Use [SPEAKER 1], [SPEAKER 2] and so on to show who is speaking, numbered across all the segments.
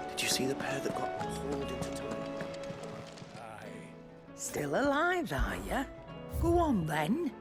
[SPEAKER 1] Did you see the pair that got hauled into time?
[SPEAKER 2] Aye.
[SPEAKER 3] Still alive, are you? Go on, then.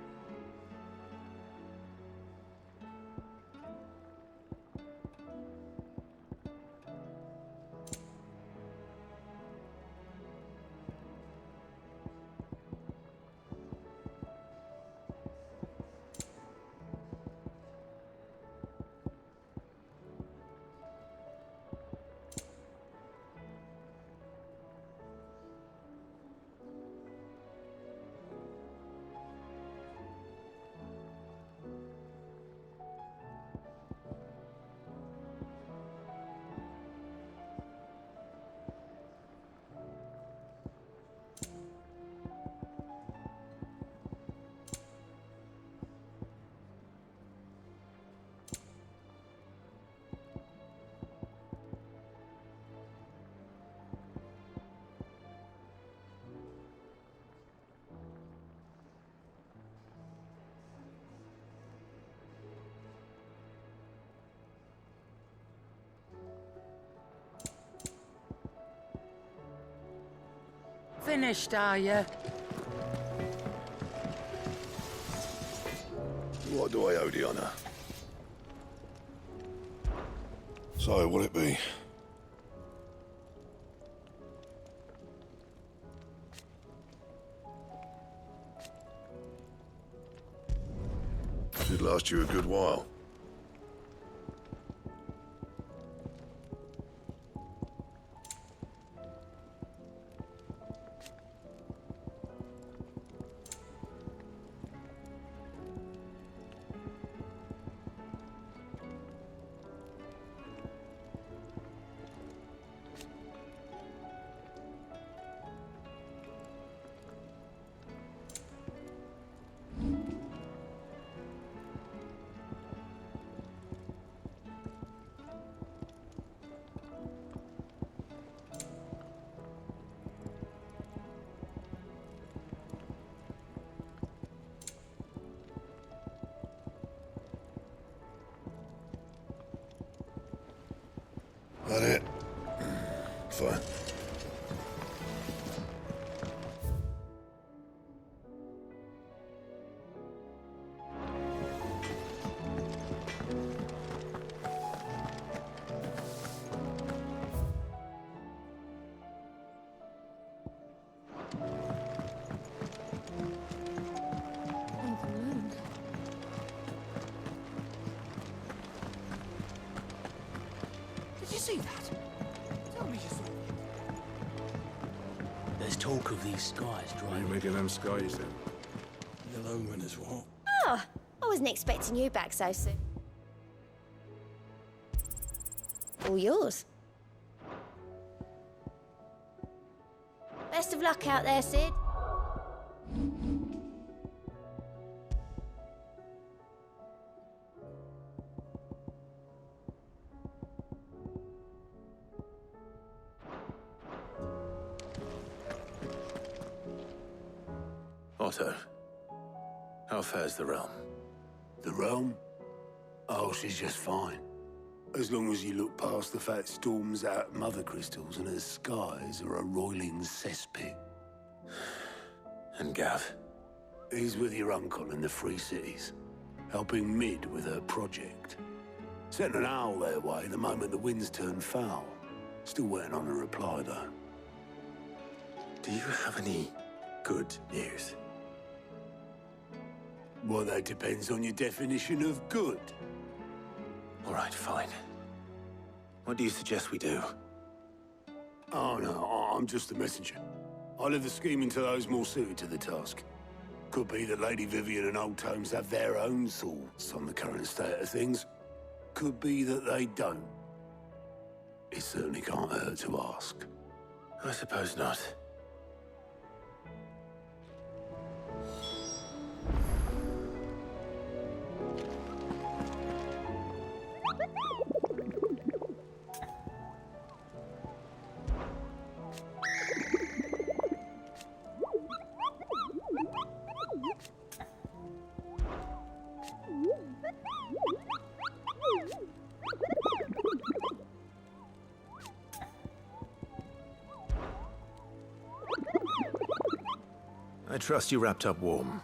[SPEAKER 3] Finished, are you?
[SPEAKER 4] What do I owe the honour? So, will it be? Should last you a good while. That it? Fine.
[SPEAKER 2] Did you see that? Tell me you saw it.
[SPEAKER 1] There's talk of these skies
[SPEAKER 5] You
[SPEAKER 1] drying.
[SPEAKER 5] making them skies then?
[SPEAKER 2] The lone one is what?
[SPEAKER 6] Oh, I wasn't expecting you back so soon. All yours. Best of luck out there, Sid.
[SPEAKER 1] Otto, how fares the realm?
[SPEAKER 7] The realm? Oh, she's just fine. As long as you look past the fat storms out mother crystals and her skies are a roiling cesspit.
[SPEAKER 1] And Gav?
[SPEAKER 7] He's with your uncle in the Free Cities, helping Mid with her project. Sent an owl their way the moment the winds turned foul. Still waiting on a reply, though.
[SPEAKER 1] Do you have any good news?
[SPEAKER 7] Well, that depends on your definition of good.
[SPEAKER 1] All right, fine. What do you suggest we do?
[SPEAKER 7] Oh, no, I'm just the messenger. I leave the scheming to those more suited to the task. Could be that Lady Vivian and Old Tomes have their own thoughts on the current state of things. Could be that they don't. It certainly can't hurt to ask.
[SPEAKER 1] I suppose not. trust you wrapped up warm.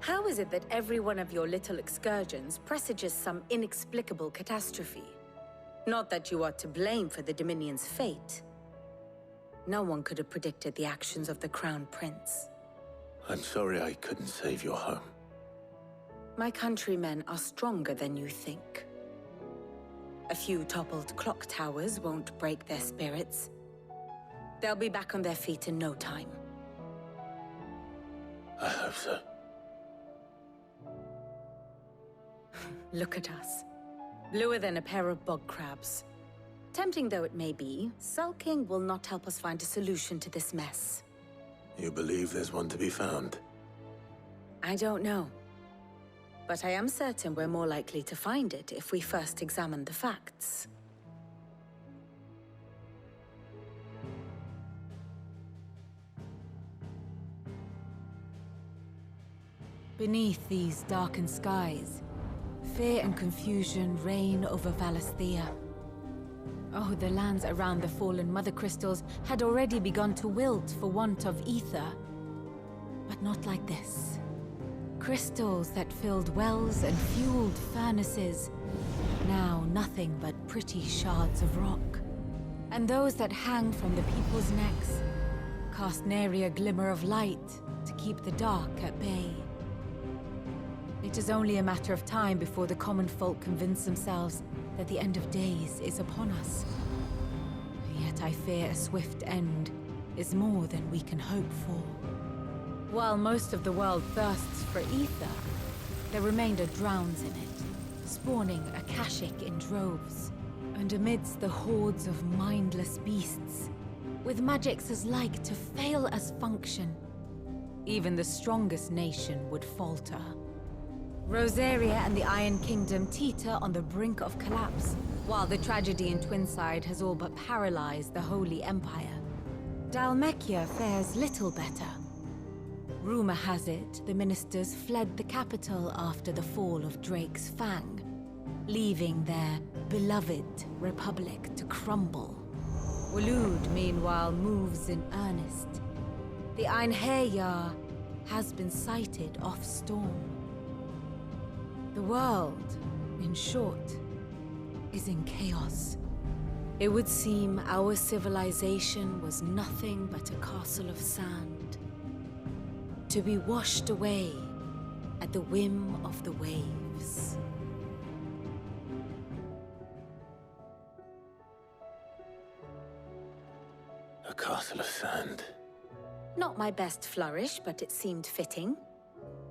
[SPEAKER 5] How is it that every one of your little excursions presages some inexplicable catastrophe? Not that you are to blame for the Dominion's fate. No one could have predicted the actions of the Crown Prince.
[SPEAKER 1] I'm sorry I couldn't save your home.
[SPEAKER 5] My countrymen are stronger than you think. A few toppled clock towers won't break their spirits. They'll be back on their feet in no time.
[SPEAKER 1] I hope so.
[SPEAKER 5] Look at us. Bluer than a pair of bog crabs. Tempting though it may be, sulking will not help us find a solution to this mess.
[SPEAKER 1] You believe there's one to be found?
[SPEAKER 5] I don't know. But I am certain we're more likely to find it if we first examine the facts.
[SPEAKER 8] Beneath these darkened skies, fear and confusion reign over Valisthea. Oh, the lands around the fallen Mother Crystals had already begun to wilt for want of ether. But not like this. Crystals that filled wells and fueled furnaces, now nothing but pretty shards of rock. And those that hang from the people's necks cast nary a glimmer of light to keep the dark at bay. It is only a matter of time before the common folk convince themselves that the end of days is upon us. Yet I fear a swift end is more than we can hope for. While most of the world thirsts for ether, the remainder drowns in it, spawning Akashic in droves. And amidst the hordes of mindless beasts, with magics as like to fail as function, even the strongest nation would falter. Rosaria and the Iron Kingdom teeter on the brink of collapse, while the tragedy in Twinside has all but paralyzed the Holy Empire. Dalmekia fares little better. Rumor has it the ministers fled the capital after the fall of Drake's Fang, leaving their beloved republic to crumble. Waloed, meanwhile, moves in earnest. The Einherjar has been sighted off-storm. The world, in short, is in chaos. It would seem our civilization was nothing but a castle of sand, to be washed away at the whim of the waves.
[SPEAKER 1] A castle of sand.
[SPEAKER 5] Not my best flourish, but it seemed fitting.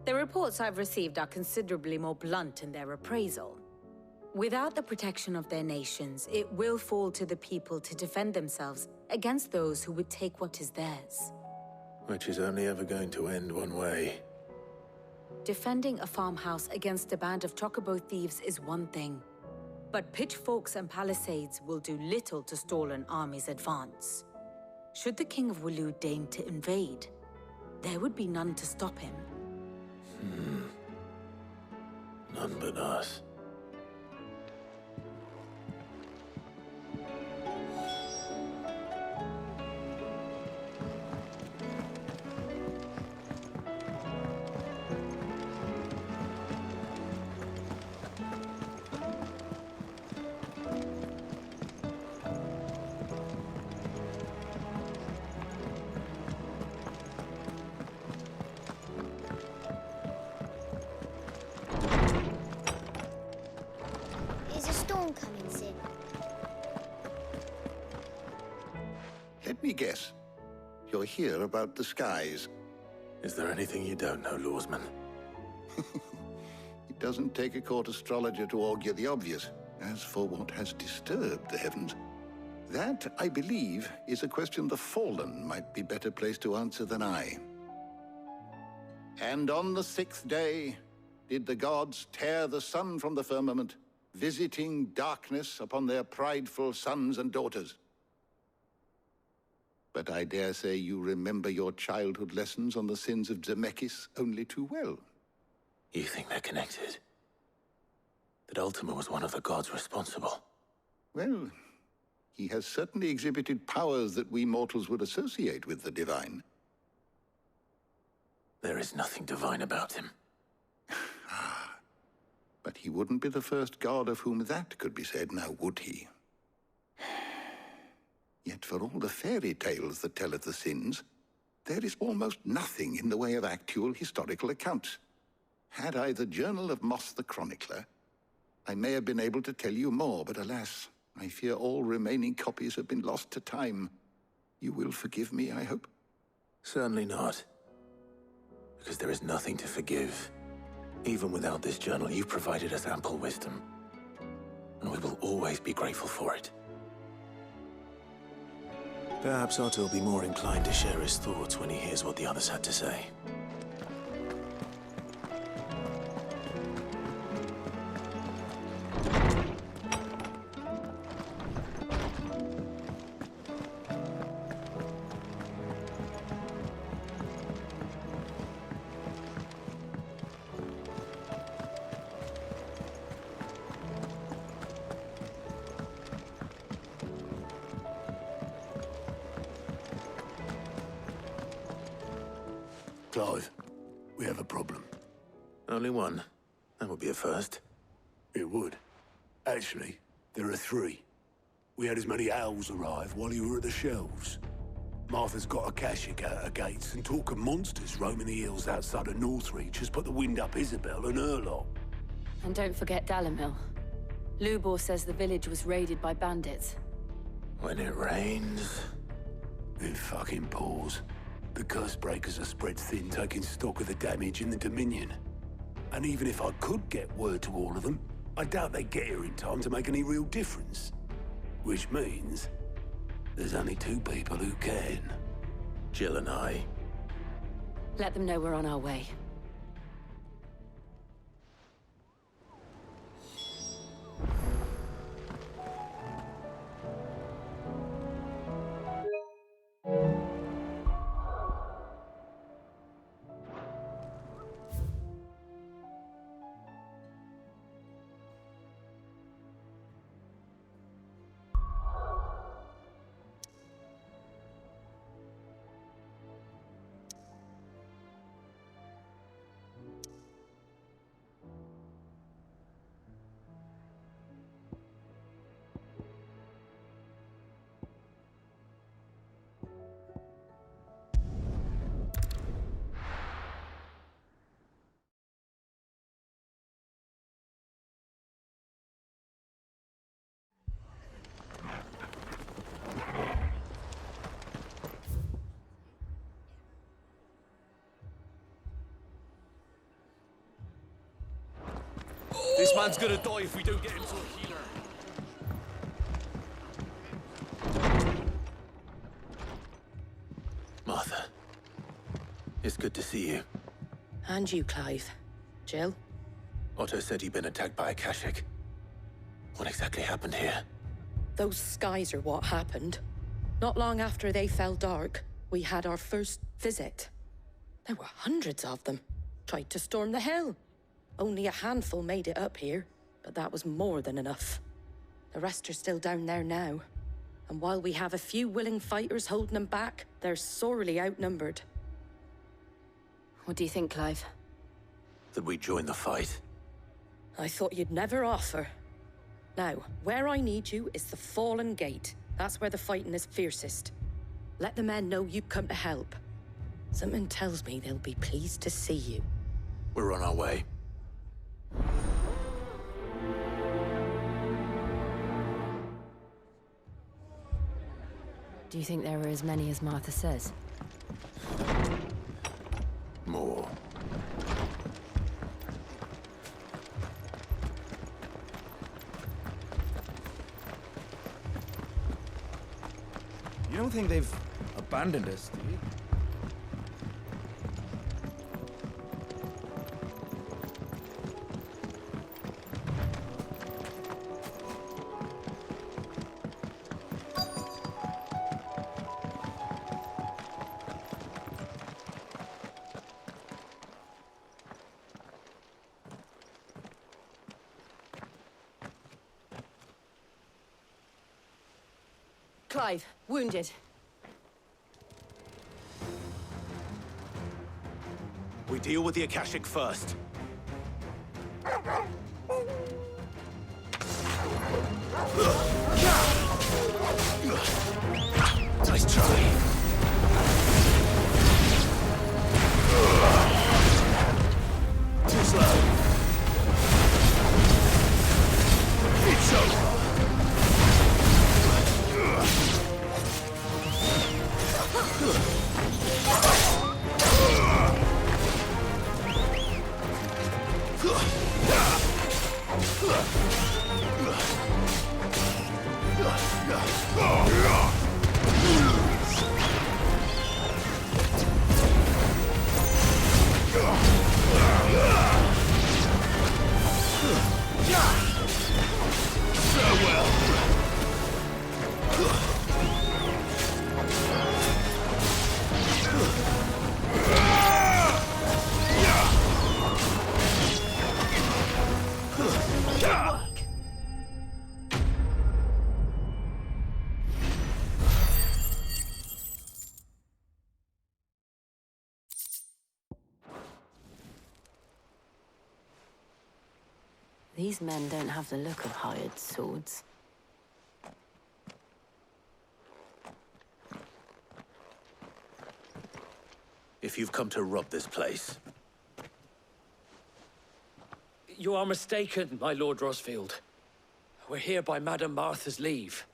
[SPEAKER 5] The reports I've received are considerably more blunt in their appraisal. Without the protection of their nations, it will fall to the people to defend themselves against those who would take what is theirs.
[SPEAKER 1] Which is only ever going to end one way.
[SPEAKER 5] Defending a farmhouse against a band of chocobo thieves is one thing, but pitchforks and palisades will do little to stall an army's advance. Should the King of Waloed deign to invade, there would be none to stop him.
[SPEAKER 1] None but us.
[SPEAKER 6] coming, Sid?
[SPEAKER 9] Let me guess. You're here about the skies.
[SPEAKER 1] Is there anything you don't know, Lawsman?
[SPEAKER 9] It doesn't take a court astrologer to augur the obvious. As for what has disturbed the heavens, that, I believe, is a question the Fallen might be better placed to answer than I. And on the sixth day did the gods tear the sun from the firmament, visiting darkness upon their prideful sons and daughters. But I dare say you remember your childhood lessons on the sins of Zemeckis only too well.
[SPEAKER 1] You think they're connected? That Ultima was one of the gods responsible?
[SPEAKER 9] Well, he has certainly exhibited powers that we mortals would associate with the divine.
[SPEAKER 1] There is nothing divine about him.
[SPEAKER 9] But he wouldn't be the first god of whom that could be said, now would he? Yet for all the fairy tales that tell of the sins, there is almost nothing in the way of actual historical accounts. Had I the Journal of Moss the Chronicler, I may have been able to tell you more, but alas, I fear all remaining copies have been lost to time. You will forgive me, I hope?
[SPEAKER 1] Certainly not. Because there is nothing to forgive. Even without this journal, you've provided us ample wisdom. And we will always be grateful for it. Perhaps Otto will be more inclined to share his thoughts when he hears what the others had to say.
[SPEAKER 7] Clive, we have a problem.
[SPEAKER 1] Only one. That would be a first.
[SPEAKER 7] It would. Actually, there are three. We had as many owls arrive while you were at the shelves. Martha's got a Akashic out her gates, and talk of monsters roaming the hills outside of Northreach has put the wind up Isabel and her lot.
[SPEAKER 8] And don't forget Dalimil. Lubor says the village was raided by bandits.
[SPEAKER 1] When it rains...
[SPEAKER 7] It fucking pours. The curse breakers are spread thin, taking stock of the damage in the Dominion. And even if I could get word to all of them, I doubt they'd get here in time to make any real difference. Which means there's only two people who can.
[SPEAKER 1] Jill and I.
[SPEAKER 8] Let them know we're on our way.
[SPEAKER 10] This man's gonna die if we don't get him to a healer.
[SPEAKER 1] Martha. It's good to see you.
[SPEAKER 2] And you, Clive. Jill?
[SPEAKER 1] Otto said he'd been attacked by Akashic. What exactly happened here?
[SPEAKER 2] Those skies are what happened. Not long after they fell dark, we had our first visit. There were hundreds of them. Tried to storm the hill. Only a handful made it up here, but that was more than enough. The rest are still down there now. And while we have a few willing fighters holding them back, they're sorely outnumbered.
[SPEAKER 8] What do you think, Clive?
[SPEAKER 1] That we join the fight?
[SPEAKER 2] I thought you'd never offer. Now, where I need you is the Fallen Gate. That's where the fighting is fiercest. Let the men know you've come to help. Something tells me they'll be pleased to see you.
[SPEAKER 1] We're on our way.
[SPEAKER 8] Do you think there are as many as Martha says?
[SPEAKER 1] More.
[SPEAKER 10] You don't think they've abandoned us, do you?
[SPEAKER 2] Clive, wounded.
[SPEAKER 10] We deal with the Akashic first.
[SPEAKER 1] Nice try. Too slow. It's over.
[SPEAKER 8] These men don't have the look of hired swords.
[SPEAKER 1] If you've come to rob this place,
[SPEAKER 10] You are mistaken, my Lord Rosfield. We're here by Madame Martha's leave.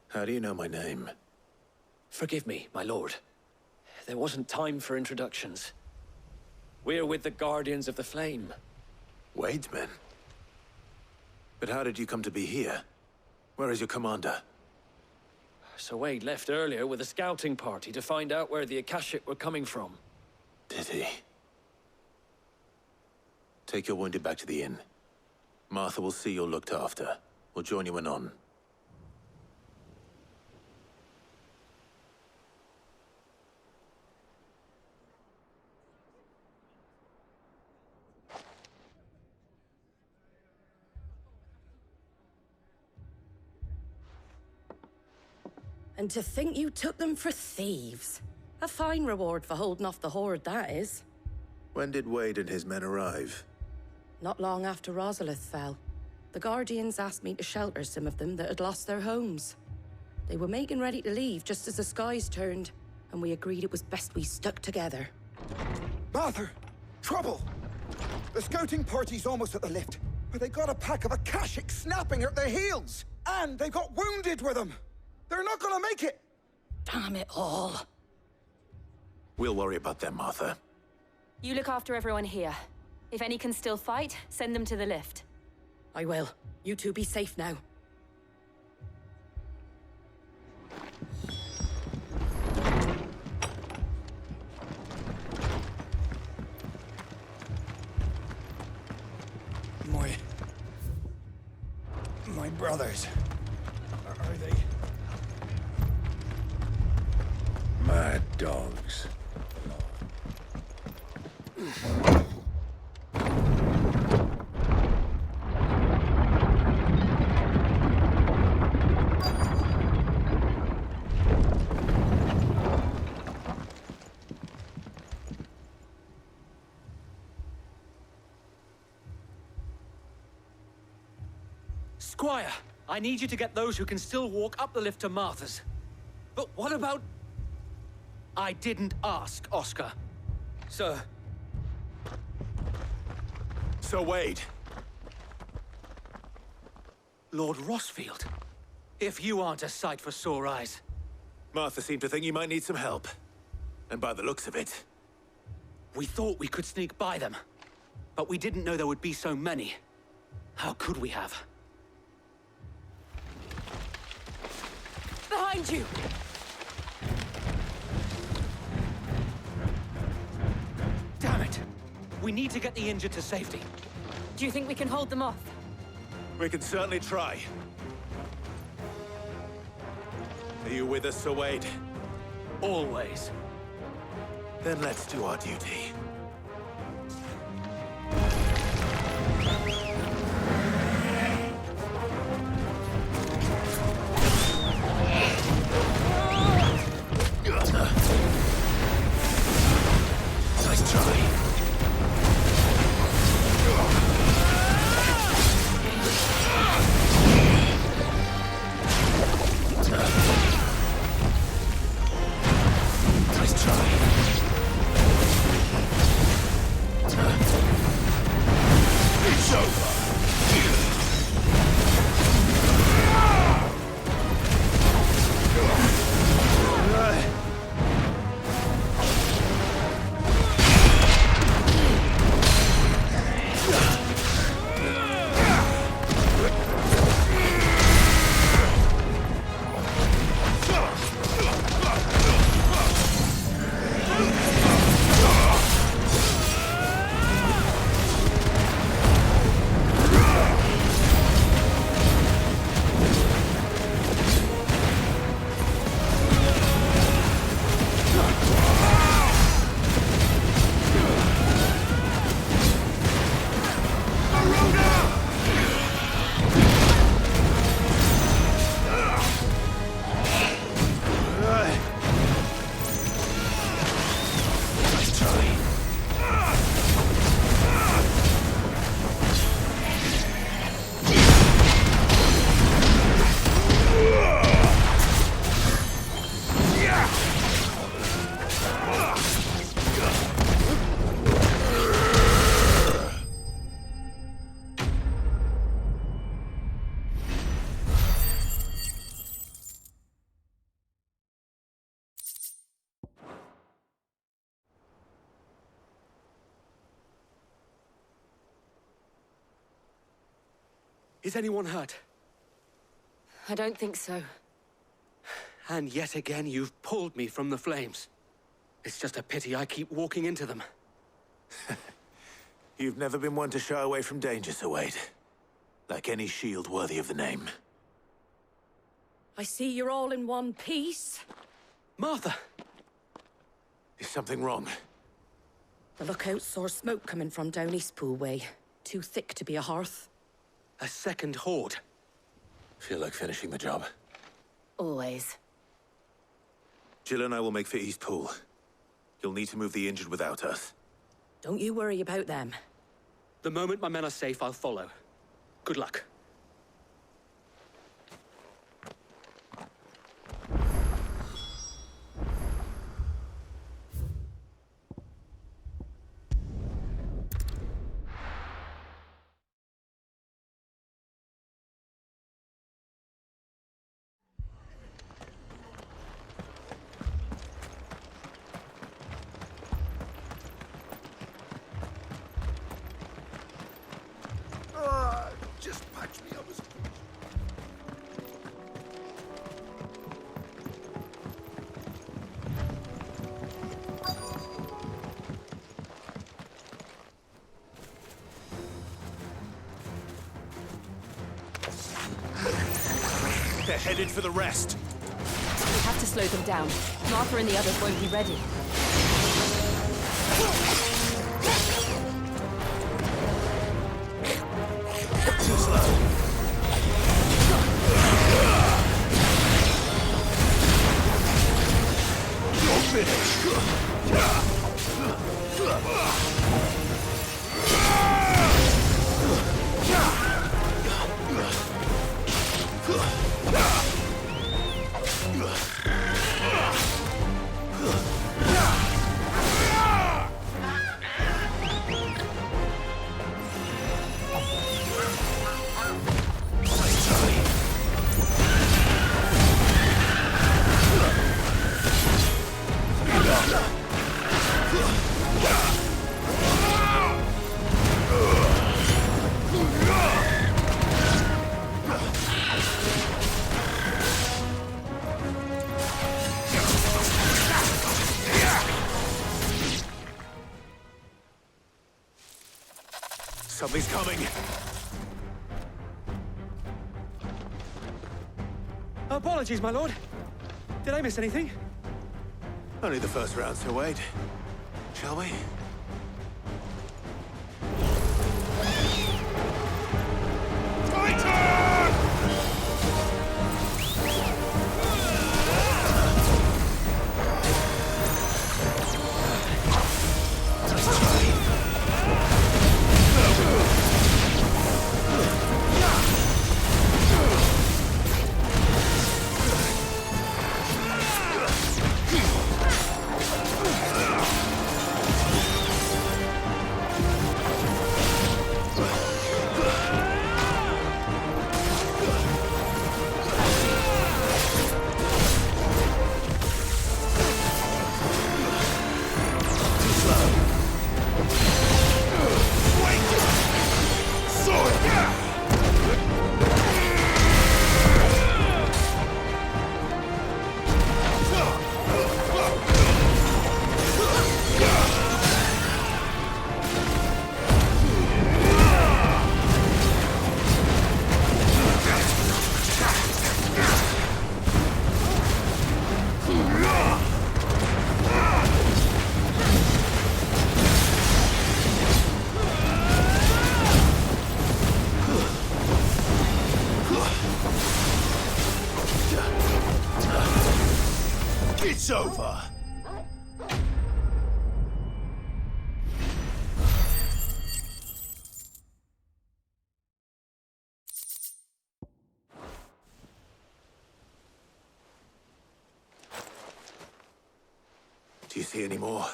[SPEAKER 1] how do you know my name?
[SPEAKER 10] Forgive me, my lord. There wasn't time for introductions. We're with the Guardians of the Flame.
[SPEAKER 1] Wade's men? But how did you come to be here? Where is your commander?
[SPEAKER 10] Sir Wade left earlier with a scouting party to find out where the Akashic were coming from.
[SPEAKER 1] Did he? Take your wounded back to the inn. Martha will see you're looked after. We'll join you anon.
[SPEAKER 2] And to think you took them for thieves. A fine reward for holding off the horde, that is.
[SPEAKER 1] When did Wade and his men arrive?
[SPEAKER 2] Not long after Rosalith fell. The Guardians asked me to shelter some of them that had lost their homes. They were making ready to leave just as the skies turned, and we agreed it was best we stuck together.
[SPEAKER 11] Martha! Trouble! The scouting party's almost at the lift, but they got a pack of Akashic snapping at their heels! And they got wounded with them! They're not gonna make it!
[SPEAKER 2] Damn it all.
[SPEAKER 1] We'll worry about them, Martha.
[SPEAKER 8] You look after everyone here. If any can still fight, send them to the lift.
[SPEAKER 2] I will. You two be safe now.
[SPEAKER 11] My brothers. Are they?
[SPEAKER 4] Mad dogs.
[SPEAKER 10] Squire, I need you to get those who can still walk up the lift to Martha's. But what about... I didn't ask, Oscar. Sir.
[SPEAKER 1] Sir Wade.
[SPEAKER 10] Lord Rosfield. If you aren't a sight for sore eyes.
[SPEAKER 1] Martha seemed to think you might need some help. And by the looks of it...
[SPEAKER 10] We thought we could sneak by them, but we didn't know there would be so many. How could we have?
[SPEAKER 2] Behind you!
[SPEAKER 10] Damn it! We need to get the injured to safety.
[SPEAKER 2] Do you think we can hold them off?
[SPEAKER 1] We can certainly try. Are you with us, Sir Wade?
[SPEAKER 10] Always.
[SPEAKER 1] Then let's do our duty. Nice try.
[SPEAKER 10] Is anyone hurt?
[SPEAKER 2] I don't think so.
[SPEAKER 10] And yet again, you've pulled me from the flames. It's just a pity I keep walking into them.
[SPEAKER 1] You've never been one to shy away from danger, Sir Wade. Like any shield worthy of the name.
[SPEAKER 2] I see you're all in one piece.
[SPEAKER 10] Martha!
[SPEAKER 1] Is something wrong?
[SPEAKER 2] The lookout saw smoke coming from down Eastpool way. Too thick to be a hearth.
[SPEAKER 10] A second horde.
[SPEAKER 1] Feel like finishing the job.
[SPEAKER 2] Always.
[SPEAKER 1] Jill and I will make for Eastpool. You'll need to move the injured without us.
[SPEAKER 2] Don't you worry about them.
[SPEAKER 10] The moment my men are safe, I'll follow. Good luck.
[SPEAKER 9] Just patch me up as...
[SPEAKER 1] They're headed for the rest.
[SPEAKER 2] We have to slow them down. Martha and the others won't be ready.
[SPEAKER 1] Too slow. You're finished. Something's coming!
[SPEAKER 10] Apologies, my lord. Did I miss anything?
[SPEAKER 1] Only the first round, so wait. Shall we? It's over! Do you see any more?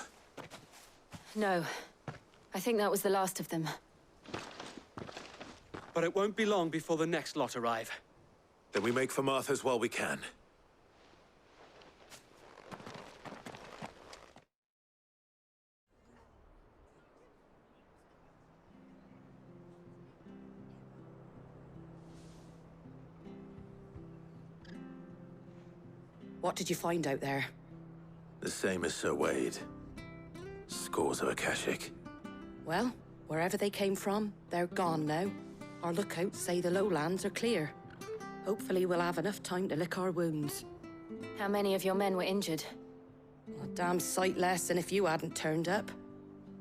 [SPEAKER 12] No. I think that was the last of them.
[SPEAKER 10] But it won't be long before the next lot arrive.
[SPEAKER 1] Then we make for Martha's while we can.
[SPEAKER 2] What did you find out there?
[SPEAKER 1] The same as Sir Wade. Scores of Akashic.
[SPEAKER 2] Well, wherever they came from, they're gone now. Our lookouts say the lowlands are clear. Hopefully we'll have enough time to lick our wounds.
[SPEAKER 12] How many of your men were injured?
[SPEAKER 2] A damn sight less than if you hadn't turned up.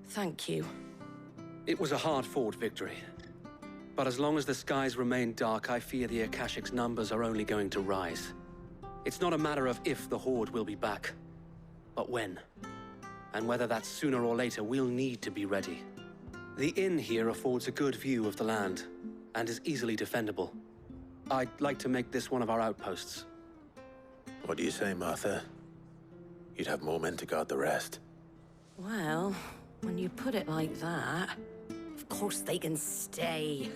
[SPEAKER 2] Thank you.
[SPEAKER 10] It was a hard-fought victory. But as long as the skies remain dark, I fear the Akashic's numbers are only going to rise. It's not a matter of if the Horde will be back, but when. And whether that's sooner or later, we'll need to be ready. The inn here affords a good view of the land, and is easily defendable. I'd like to make this one of our outposts.
[SPEAKER 1] What do you say, Martha? You'd have more men to guard the rest.
[SPEAKER 2] Well, when you put it like that, of course they can stay.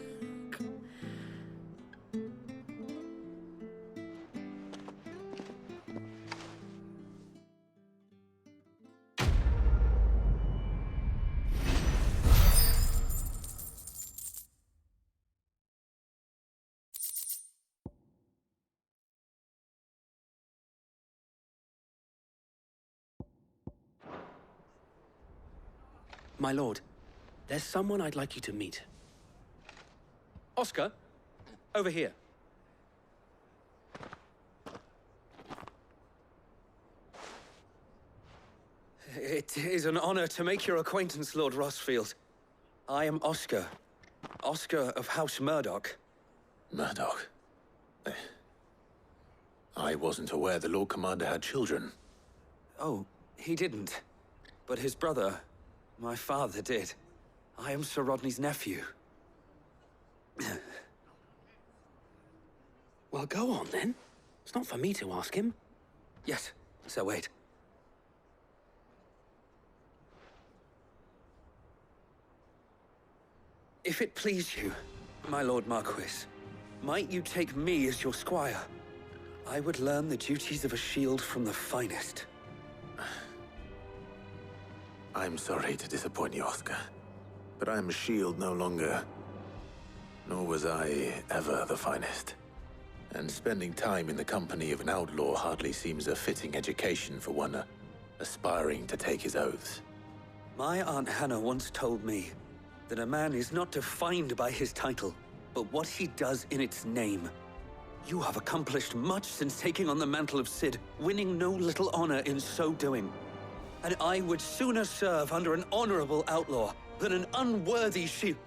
[SPEAKER 10] My lord, there's someone I'd like you to meet. Oscar, over here.
[SPEAKER 13] It is an honor to make your acquaintance, Lord Rossfield. I am Oscar. Oscar of House Murdoch.
[SPEAKER 1] Murdoch? I wasn't aware the Lord Commander had children.
[SPEAKER 13] Oh, he didn't. But his brother, my father, did. I am Sir Rodney's nephew.
[SPEAKER 10] Well, go on, then. It's not for me to ask him.
[SPEAKER 13] Yes, Sir Wade. If it please you, my Lord Marquis, might you take me as your squire? I would learn the duties of a shield from the finest.
[SPEAKER 1] I'm sorry to disappoint you, Oscar, but I'm a shield no longer. Nor was I ever the finest. And spending time in the company of an outlaw hardly seems a fitting education for one aspiring to take his oaths.
[SPEAKER 13] My Aunt Hannah once told me, that a man is not defined by his title, but what he does in its name. You have accomplished much since taking on the mantle of Cid, winning no little honor in so doing. And I would sooner serve under an honorable outlaw than an unworthy shield.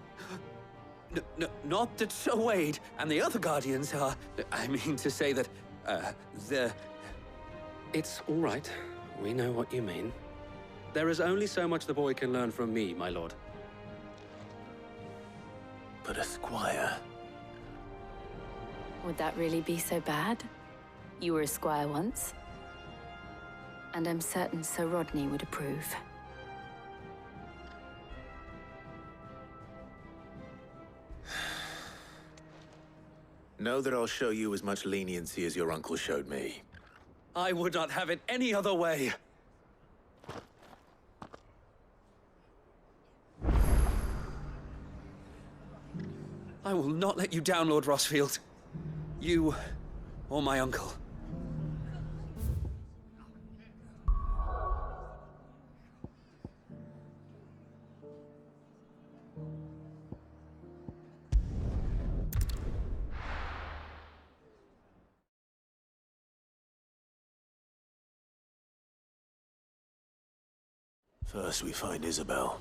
[SPEAKER 13] Not that Sir Wade and the other Guardians are... I mean to say that, they're...
[SPEAKER 10] It's all right. We know what you mean. There is only so much the boy can learn from me, my lord.
[SPEAKER 1] But a squire...
[SPEAKER 12] Would that really be so bad? You were a squire once. And I'm certain Sir Rodney would approve.
[SPEAKER 1] Know that I'll show you as much leniency as your uncle showed me.
[SPEAKER 13] I would not have it any other way. I will not let you down, Lord Rossfield. You, or my uncle.
[SPEAKER 1] First we find Isabel.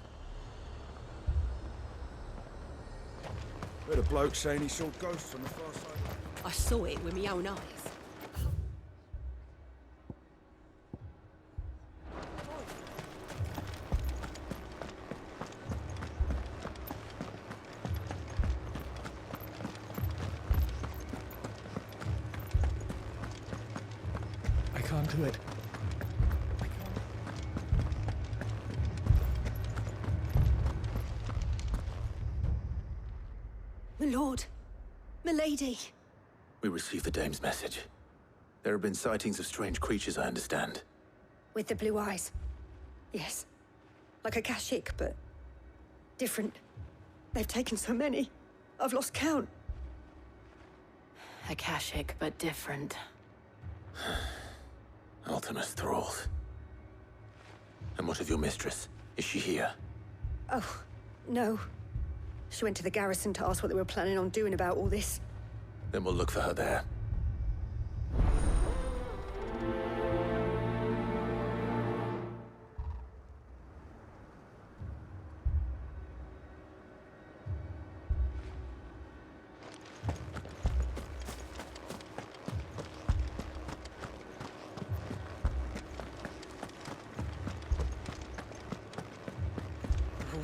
[SPEAKER 11] Heard a bloke saying he saw ghosts on the far side.
[SPEAKER 14] I saw it with my own eyes.
[SPEAKER 11] I can't do it.
[SPEAKER 14] My lord, my lady.
[SPEAKER 1] We received the dame's message. There have been sightings of strange creatures, I understand.
[SPEAKER 14] With the blue eyes. Yes. Like a Kashik, but different. They've taken so many. I've lost count.
[SPEAKER 12] Akashic, but different.
[SPEAKER 1] Ultimus thralls. And what of your mistress? Is she here?
[SPEAKER 14] Oh, no. She went to the garrison to ask what they were planning on doing about all this.
[SPEAKER 1] Then we'll look for her there.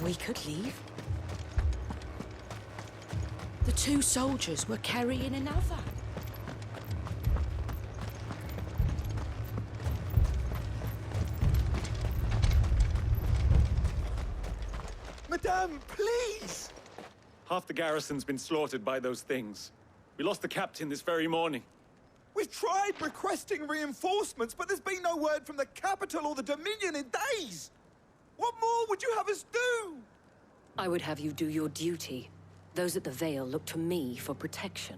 [SPEAKER 14] We could leave. The two soldiers were carrying another.
[SPEAKER 11] Madame, please!
[SPEAKER 15] Half the garrison's been slaughtered by those things. We lost the captain this very morning.
[SPEAKER 11] We've tried requesting reinforcements, but there's been no word from the capital or the Dominion in days! What more would you have us do?
[SPEAKER 12] I would have you do your duty. Those at the Vale look to me for protection.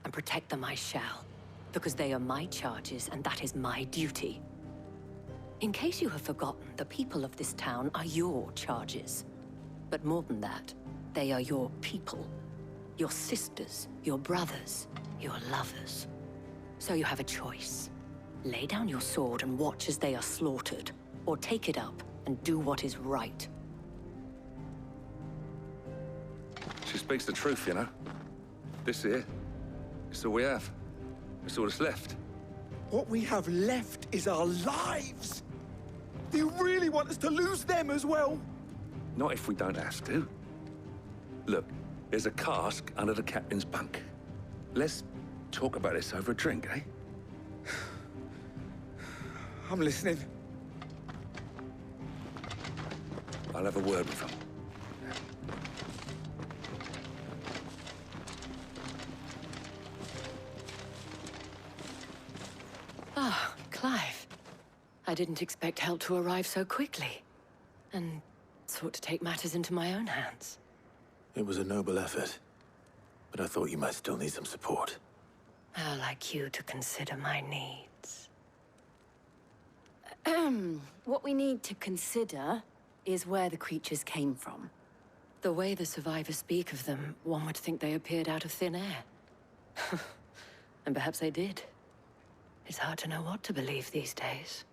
[SPEAKER 12] And protect them I shall. Because they are my charges, and that is my duty. In case you have forgotten, the people of this town are your charges. But more than that, they are your people. Your sisters, your brothers, your lovers. So you have a choice. Lay down your sword and watch as they are slaughtered. Or take it up and do what is right.
[SPEAKER 4] She speaks the truth, you know. This here, it's all we have. It's all that's left.
[SPEAKER 11] What we have left is our lives! Do you really want us to lose them as well?
[SPEAKER 4] Not if we don't have to. Look, there's a cask under the captain's bunk. Let's talk about this over a drink, eh?
[SPEAKER 11] I'm listening.
[SPEAKER 4] I'll have a word with them.
[SPEAKER 12] Ah, Clive. I didn't expect help to arrive so quickly. And sought to take matters into my own hands.
[SPEAKER 1] It was a noble effort. But I thought you might still need some support.
[SPEAKER 12] I'd like you to consider my needs. What we need to consider is where the creatures came from. The way the survivors speak of them, one would think they appeared out of thin air. And perhaps they did. It's hard to know what to believe these days.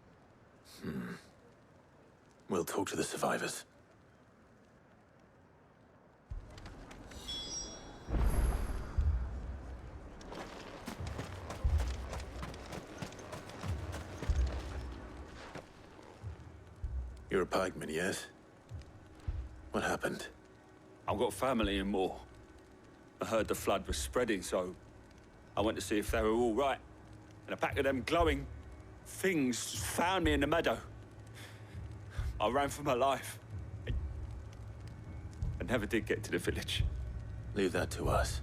[SPEAKER 1] We'll talk to the survivors. You're a pikeman, yes? What happened?
[SPEAKER 13] I've got family in Moor. I heard the flood was spreading, so I went to see if they were all right. And a pack of them glowing things found me in the meadow. I ran for my life. I never did get to the village.
[SPEAKER 1] Leave that to us.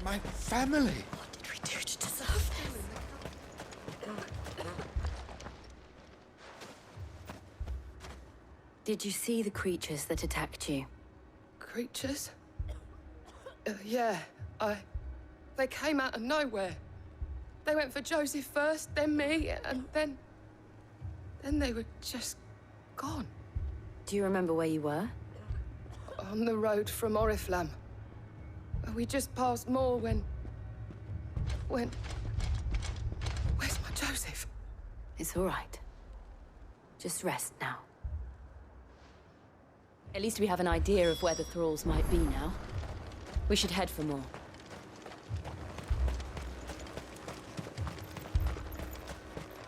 [SPEAKER 11] My family!
[SPEAKER 2] What did we do to deserve this?
[SPEAKER 12] Did you see the creatures that attacked you?
[SPEAKER 16] Creatures? Yeah, They came out of nowhere. They went for Joseph first, then me, and then they were just gone.
[SPEAKER 12] Do you remember where you were?
[SPEAKER 16] On the road from Oriflamme. We just passed Moor when... Where's my Joseph?
[SPEAKER 12] It's all right. Just rest now. At least we have an idea of where the thralls might be now. We should head for more.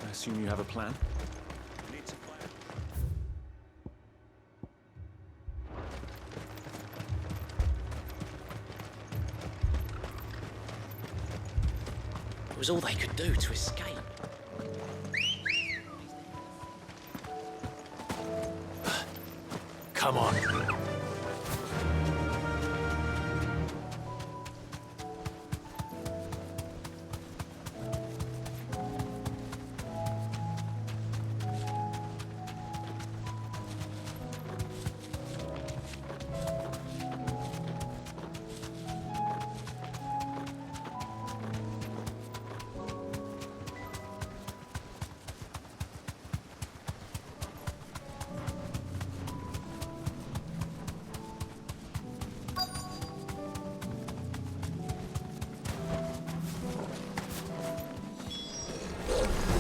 [SPEAKER 15] I assume you have a plan?
[SPEAKER 17] It was all they could do to escape.
[SPEAKER 1] Come on.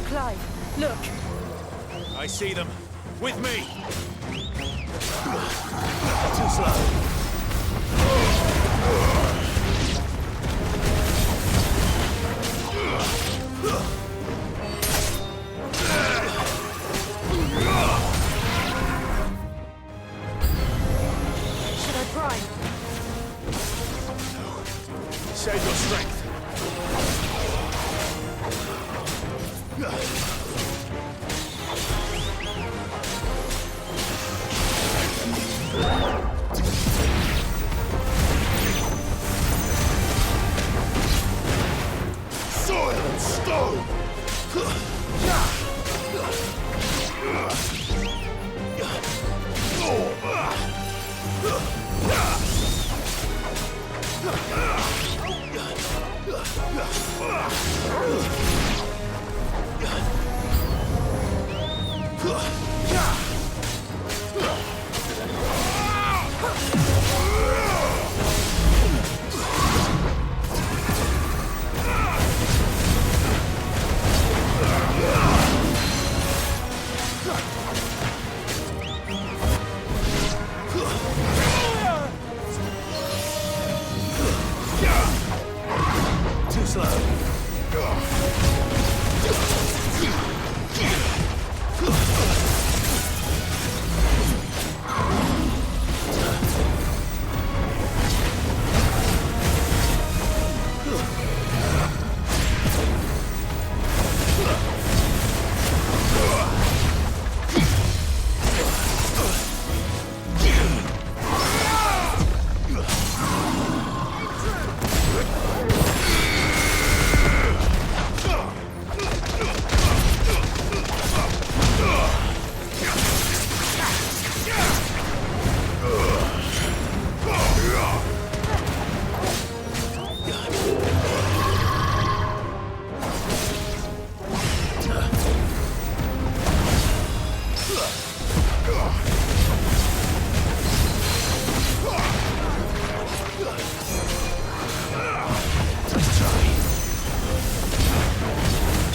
[SPEAKER 16] Clive, look!
[SPEAKER 15] I see them. With me! Too slow.
[SPEAKER 16] Should I try?
[SPEAKER 15] No. Save your strength.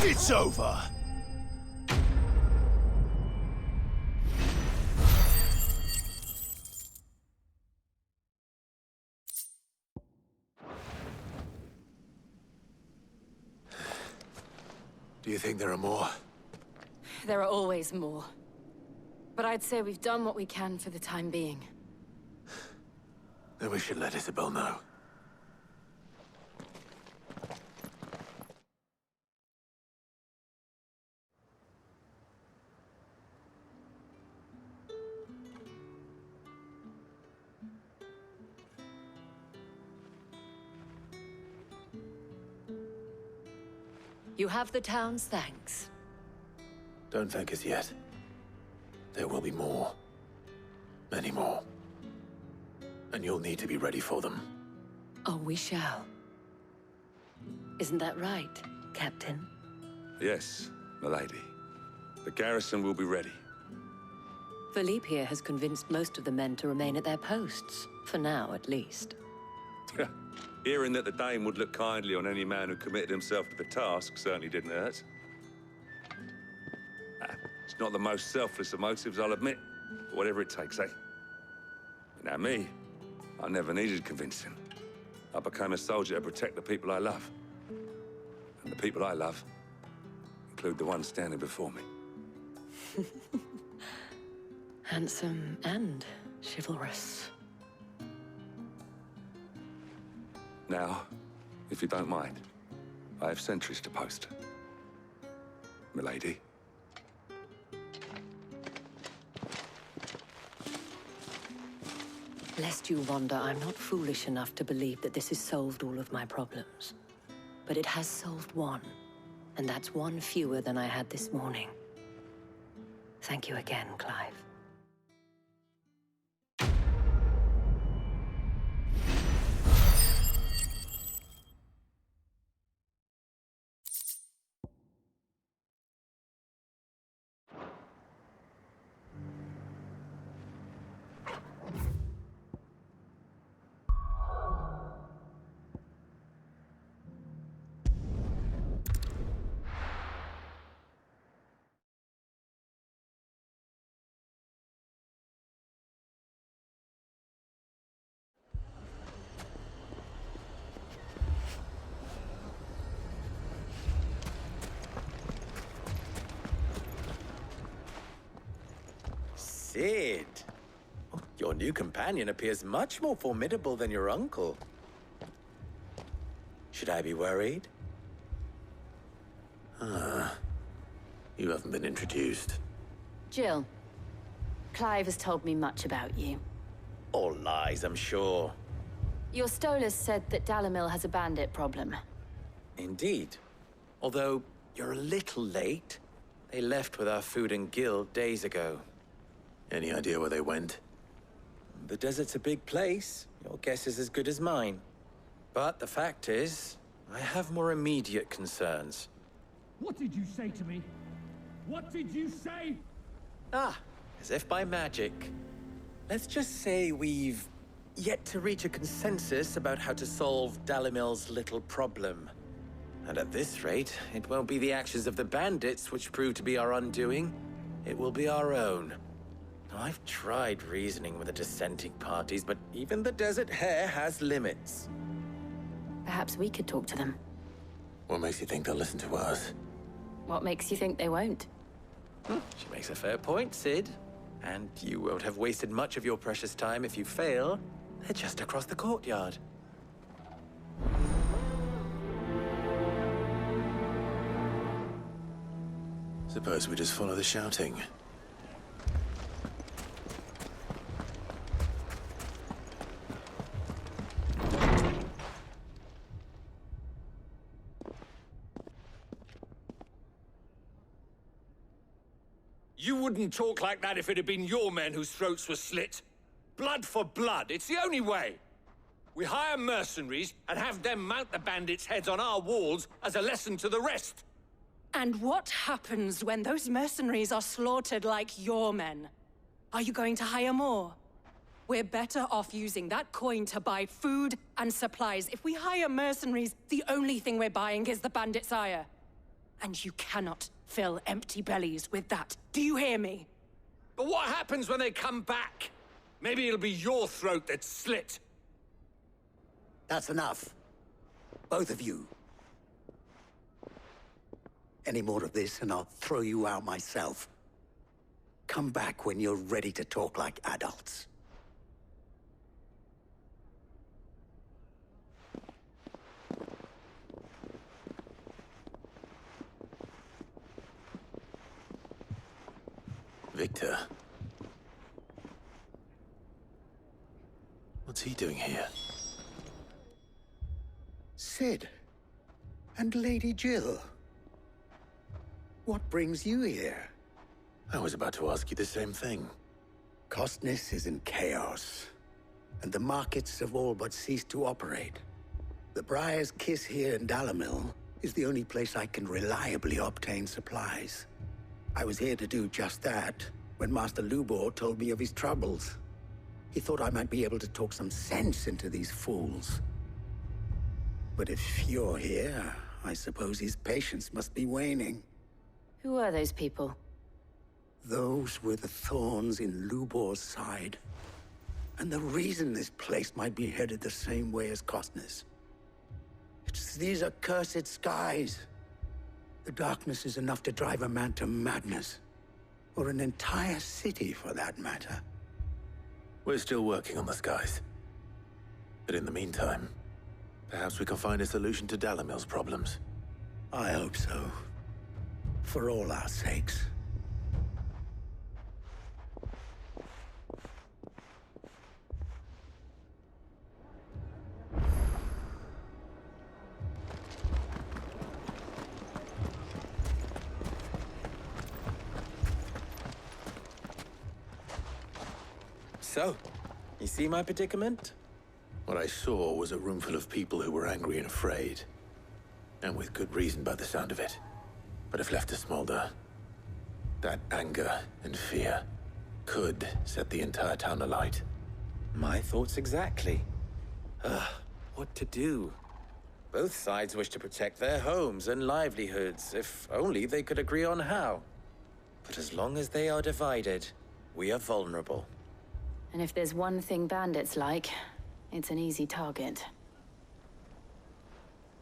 [SPEAKER 18] It's over.
[SPEAKER 1] Do you think there are more?
[SPEAKER 8] There are always more. But I'd say we've done what we can for the time being.
[SPEAKER 1] Then we should let Isabel know.
[SPEAKER 12] You have the town's thanks.
[SPEAKER 1] Don't thank us yet. There will be more. Many more. And you'll need to be ready for them.
[SPEAKER 12] Oh, we shall. Isn't that right, Captain?
[SPEAKER 4] Yes, milady. The garrison will be ready.
[SPEAKER 12] Philippe here has convinced most of the men to remain at their posts. For now, at least.
[SPEAKER 4] Hearing that the Dane would look kindly on any man who committed himself to the task certainly didn't hurt. It's not the most selfless of motives, I'll admit. But whatever it takes, eh? Now me, I never needed convincing. I became a soldier to protect the people I love. And the people I love include the ones standing before me.
[SPEAKER 12] Handsome and chivalrous.
[SPEAKER 4] Now, if you don't mind, I have sentries to post. Milady.
[SPEAKER 12] Lest you wonder, I'm not foolish enough to believe that this has solved all of my problems. But it has solved one, and that's one fewer than I had this morning. Thank you again, Clive.
[SPEAKER 17] Sid! Oh, your new companion appears much more formidable than your uncle. Should I be worried?
[SPEAKER 1] You haven't been introduced.
[SPEAKER 8] Jill. Clive has told me much about you.
[SPEAKER 17] All lies, I'm sure.
[SPEAKER 8] Your Stolas said that Dalimil has a bandit problem.
[SPEAKER 17] Indeed. Although, you're a little late. They left with our food and guild days ago.
[SPEAKER 1] Any idea where they went?
[SPEAKER 17] The desert's a big place. Your guess is as good as mine. But the fact is, I have more immediate concerns.
[SPEAKER 19] What did you say to me? What did you say?
[SPEAKER 17] Ah, as if by magic. Let's just say we've yet to reach a consensus about how to solve Dalimil's little problem. And at this rate, it won't be the actions of the bandits which prove to be our undoing. It will be our own. Now, I've tried reasoning with the dissenting parties, but even the Desert Hare has limits.
[SPEAKER 8] Perhaps we could talk to them.
[SPEAKER 1] What makes you think they'll listen to us?
[SPEAKER 8] What makes you think they won't?
[SPEAKER 17] She makes a fair point, Sid. And you won't have wasted much of your precious time if you fail. They're just across the courtyard.
[SPEAKER 1] Suppose we just follow the shouting.
[SPEAKER 13] You wouldn't talk like that if it had been your men whose throats were slit. Blood for blood, it's the only way. We hire mercenaries and have them mount the bandits' heads on our walls as a lesson to the rest.
[SPEAKER 2] And what happens when those mercenaries are slaughtered like your men? Are you going to hire more? We're better off using that coin to buy food and supplies. If we hire mercenaries, the only thing we're buying is the bandit's ire. And you cannot fill empty bellies with that. Do you hear me?
[SPEAKER 20] But what happens when they come back? Maybe it'll be your throat that's slit.
[SPEAKER 21] That's enough. Both of you. Any more of this and I'll throw you out myself. Come back when you're ready to talk like adults.
[SPEAKER 1] Victor. What's he doing here?
[SPEAKER 21] Sid. And Lady Jill. What brings you here?
[SPEAKER 1] I was about to ask you the same thing.
[SPEAKER 21] Costness is in chaos, and the markets have all but ceased to operate. The Briar's Kiss here in Dalimil is the only place I can reliably obtain supplies. I was here to do just that when Master Lubor told me of his troubles. He thought I might be able to talk some sense into these fools. But if you're here, I suppose his patience must be waning.
[SPEAKER 5] Who are those people?
[SPEAKER 21] Those were the thorns in Lubor's side. And the reason this place might be headed the same way as Costness. It's these accursed skies. The darkness is enough to drive a man to madness. Or an entire city, for that matter.
[SPEAKER 1] We're still working on the skies. But in the meantime, perhaps we can find a solution to Dalimil's problems.
[SPEAKER 21] I hope so. For all our sakes.
[SPEAKER 17] So, you see my predicament?
[SPEAKER 1] What I saw was a room full of people who were angry and afraid. And with good reason by the sound of it. But if left to smolder, that anger and fear could set the entire town alight.
[SPEAKER 17] My thoughts exactly. What to do? Both sides wish to protect their homes and livelihoods, if only they could agree on how. But as long as they are divided, we are vulnerable.
[SPEAKER 5] And if there's one thing bandits like, it's an easy target.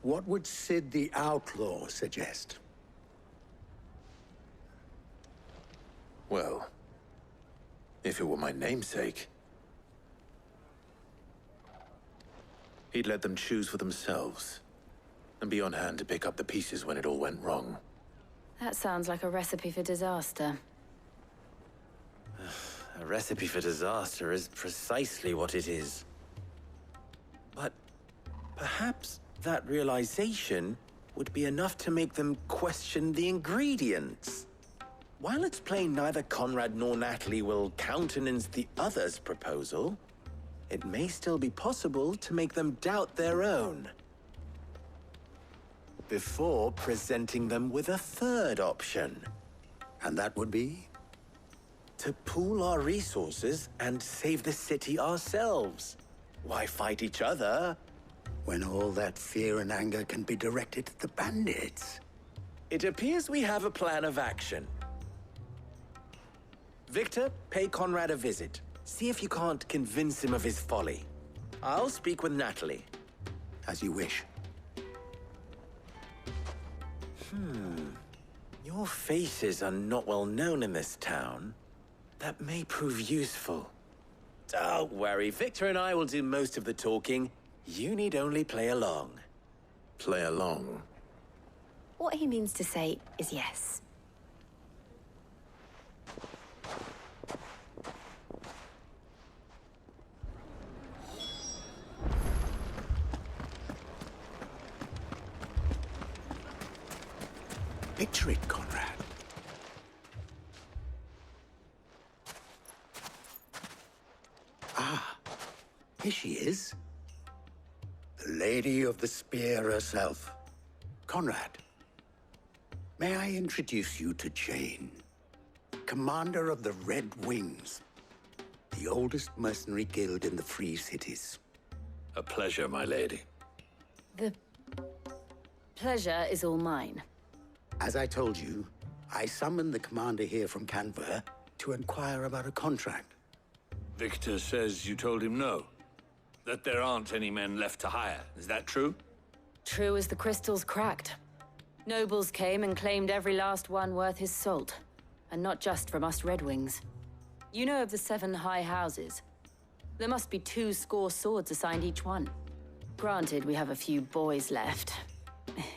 [SPEAKER 21] What would Sid the Outlaw suggest?
[SPEAKER 1] Well, if it were my namesake, he'd let them choose for themselves, and be on hand to pick up the pieces when it all went wrong.
[SPEAKER 5] That sounds like a recipe for disaster.
[SPEAKER 17] A recipe for disaster is precisely what it is. But perhaps that realization would be enough to make them question the ingredients. While it's plain neither Conrad nor Natalie will countenance the other's proposal, it may still be possible to make them doubt their own. Before presenting them with a third option.
[SPEAKER 21] And that would be?
[SPEAKER 17] To pool our resources and save the city ourselves. Why fight each other?
[SPEAKER 21] When all that fear and anger can be directed at the bandits.
[SPEAKER 17] It appears we have a plan of action. Victor, pay Conrad a visit. See if you can't convince him of his folly. I'll speak with Natalie.
[SPEAKER 21] As you wish.
[SPEAKER 17] Your faces are not well known in this town. That may prove useful. Don't worry, Victor and I will do most of the talking. You need only play along.
[SPEAKER 1] Play along?
[SPEAKER 5] What he means to say is yes.
[SPEAKER 21] Picture it, Conrad. Ah, here she is. The Lady of the Spear herself. Conrad, may I introduce you to Jane, commander of the Red Wings, the oldest mercenary guild in the Free Cities.
[SPEAKER 18] A pleasure, my lady.
[SPEAKER 5] The pleasure is all mine.
[SPEAKER 21] As I told you, I summoned the commander here from Canver to inquire about a contract.
[SPEAKER 18] Victor says you told him no. That there aren't any men left to hire. Is that true?
[SPEAKER 5] True as the crystals cracked. Nobles came and claimed every last one worth his salt. And not just from us Red Wings. You know of the 7 high houses. There must be 2 swords assigned each one. Granted, we have a few boys left.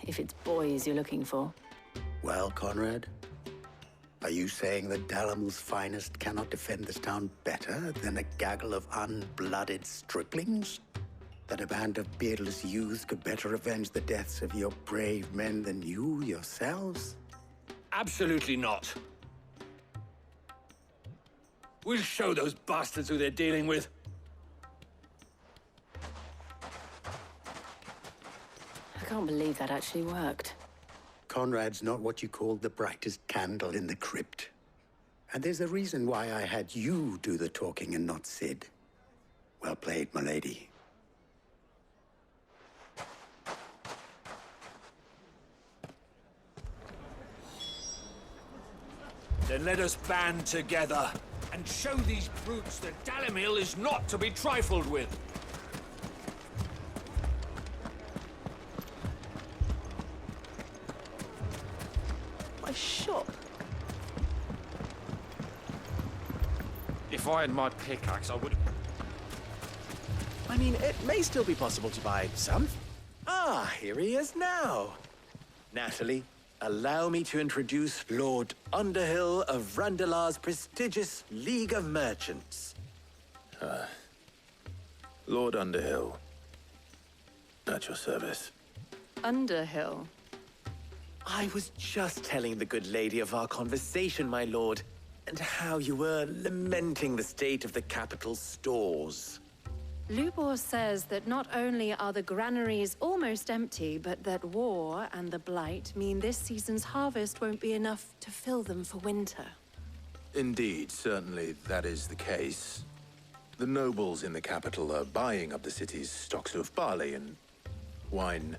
[SPEAKER 5] If it's boys you're looking for.
[SPEAKER 21] Well, Conrad, are you saying that Dalamil's finest cannot defend this town better than a gaggle of unblooded striplings? That a band of beardless youths could better avenge the deaths of your brave men than you yourselves?
[SPEAKER 18] Absolutely not. We'll show those bastards who they're dealing with.
[SPEAKER 5] I can't believe that actually worked.
[SPEAKER 21] Conrad's not what you call the brightest candle in the crypt. And there's a reason why I had you do the talking and not Sid. Well played, my lady.
[SPEAKER 18] Then let us band together and show these brutes that Dalimil is not to be trifled with.
[SPEAKER 16] My shop.
[SPEAKER 3] If I had my pickaxe, I would... I mean, it may still be possible to buy some.
[SPEAKER 17] Ah, here he is now. Natalie, allow me to introduce Lord Underhill of Randalar's prestigious League of Merchants.
[SPEAKER 1] Lord Underhill. At your service.
[SPEAKER 5] Underhill?
[SPEAKER 17] I was just telling the good lady of our conversation, my lord, and how you were lamenting the state of the capital's stores.
[SPEAKER 2] Lubor says that not only are the granaries almost empty, but that war and the Blight mean this season's harvest won't be enough to fill them for winter.
[SPEAKER 1] Indeed, certainly that is the case. The nobles in the capital are buying up the city's stocks of barley and wine,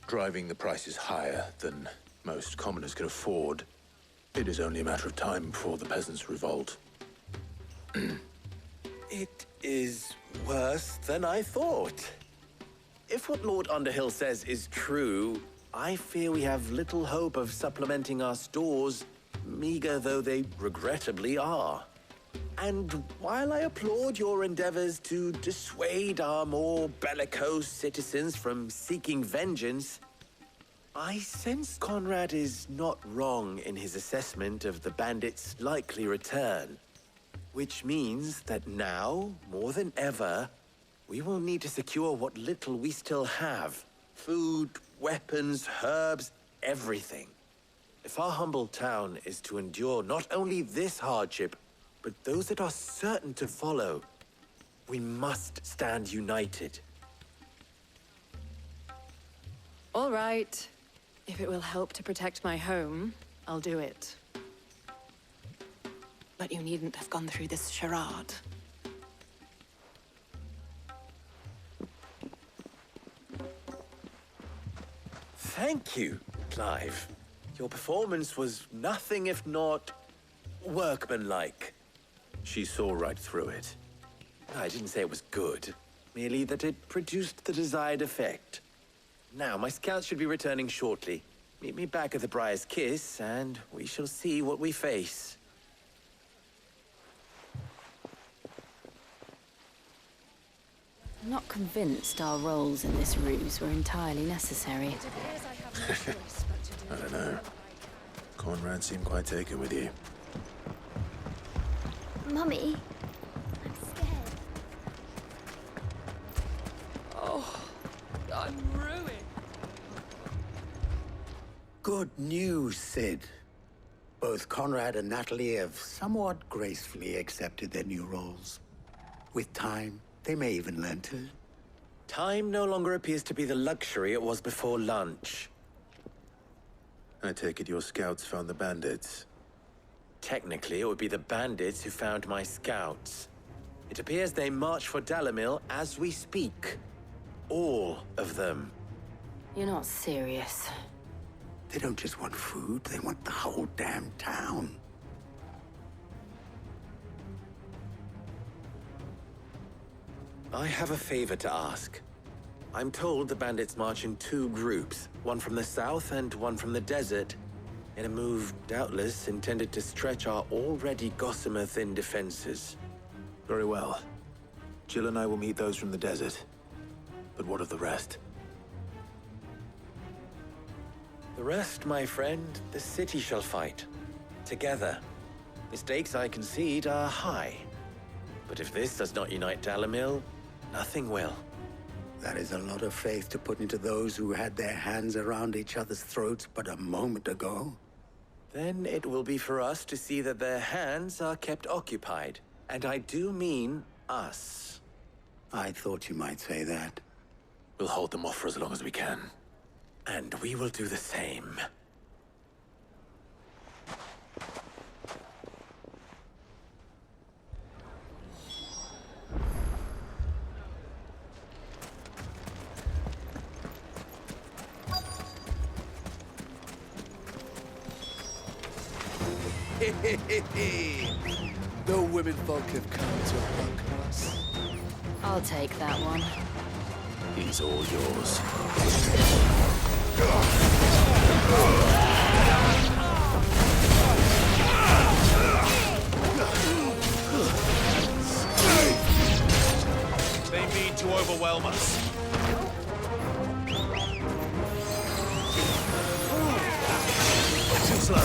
[SPEAKER 1] driving the prices higher than most commoners can afford. It is only a matter of time before the peasants revolt.
[SPEAKER 17] It is worse than I thought. If what Lord Underhill says is true, I fear we have little hope of supplementing our stores, meager though they regrettably are. And while I applaud your endeavors to dissuade our more bellicose citizens from seeking vengeance, I sense Conrad is not wrong in his assessment of the bandits' likely return. Which means that now, more than ever, we will need to secure what little we still have. Food, weapons, herbs, everything. If our humble town is to endure not only this hardship, but those that are certain to follow, we must stand united.
[SPEAKER 2] All right. If it will help to protect my home, I'll do it. But you needn't have gone through this charade.
[SPEAKER 17] Thank you, Clive. Your performance was nothing if not workmanlike.
[SPEAKER 1] She saw right through it.
[SPEAKER 17] I didn't say it was good, merely that it produced the desired effect. Now, my scouts should be returning shortly. Meet me back at the Briar's Kiss, and we shall see what we face.
[SPEAKER 5] I'm not convinced our roles in this ruse were entirely necessary.
[SPEAKER 1] I don't know. Conrad seemed quite taken with you.
[SPEAKER 6] Mummy, I'm scared.
[SPEAKER 16] Oh, I'm ruined.
[SPEAKER 21] Good news, Sid. Both Conrad and Natalie have somewhat gracefully accepted their new roles. With time, they may even learn to.
[SPEAKER 17] Time no longer appears to be the luxury it was before lunch.
[SPEAKER 1] I take it your scouts found the bandits.
[SPEAKER 17] Technically, it would be the bandits who found my scouts. It appears they march for Dalimil as we speak. All of them.
[SPEAKER 12] You're not serious.
[SPEAKER 21] They don't just want food, they want the whole damn town.
[SPEAKER 17] I have a favor to ask. I'm told the bandits march in 2 groups, one from the south and one from the desert, in a move doubtless intended to stretch our already gossamer-thin defenses.
[SPEAKER 1] Very well. Jill and I will meet those from the desert. But what of the rest?
[SPEAKER 17] The rest, my friend, the city shall fight. Together. The stakes, I concede, are high. But if this does not unite Dalimil, nothing will.
[SPEAKER 21] That is a lot of faith to put into those who had their hands around each other's throats but a moment ago.
[SPEAKER 17] Then it will be for us to see that their hands are kept occupied. And I do mean us.
[SPEAKER 21] I thought you might say that.
[SPEAKER 1] We'll hold them off for as long as we can.
[SPEAKER 17] And we will do the same.
[SPEAKER 7] The women folk have come to welcome us.
[SPEAKER 12] I'll take that one.
[SPEAKER 1] He's all yours.
[SPEAKER 18] They mean to overwhelm us. Too slow.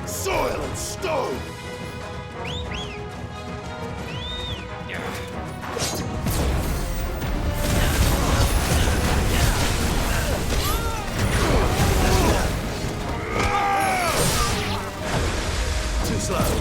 [SPEAKER 18] Soil and stone! Too slow.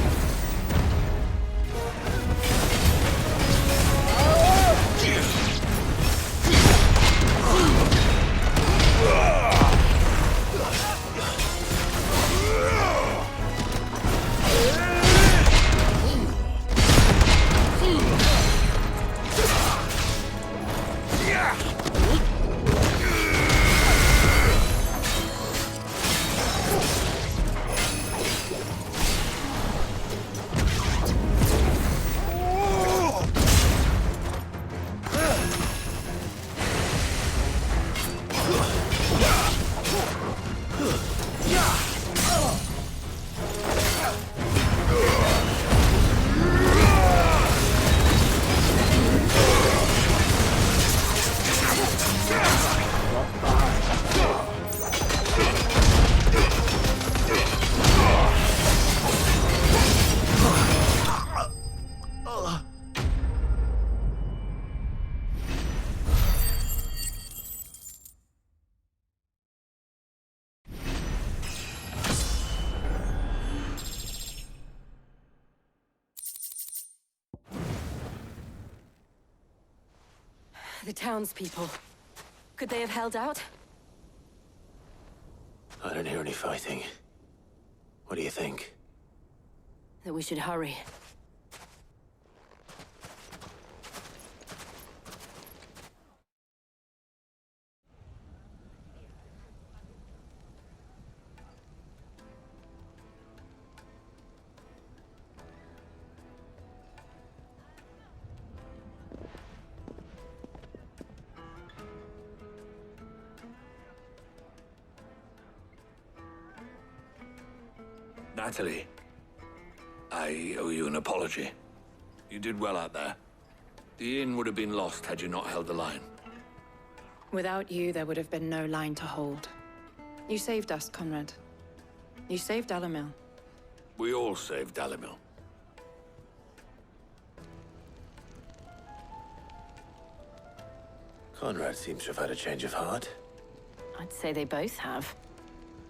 [SPEAKER 12] The townspeople. Could they have held out?
[SPEAKER 1] I don't hear any fighting. What do you think?
[SPEAKER 12] That we should hurry.
[SPEAKER 18] Natalie, I owe you an apology. You did well out there. The inn would have been lost had you not held the line.
[SPEAKER 2] Without you, there would have been no line to hold. You saved us, Conrad. You saved Dalimil.
[SPEAKER 18] We all saved Dalimil.
[SPEAKER 1] Conrad seems to have had a change of heart.
[SPEAKER 12] I'd say they both have.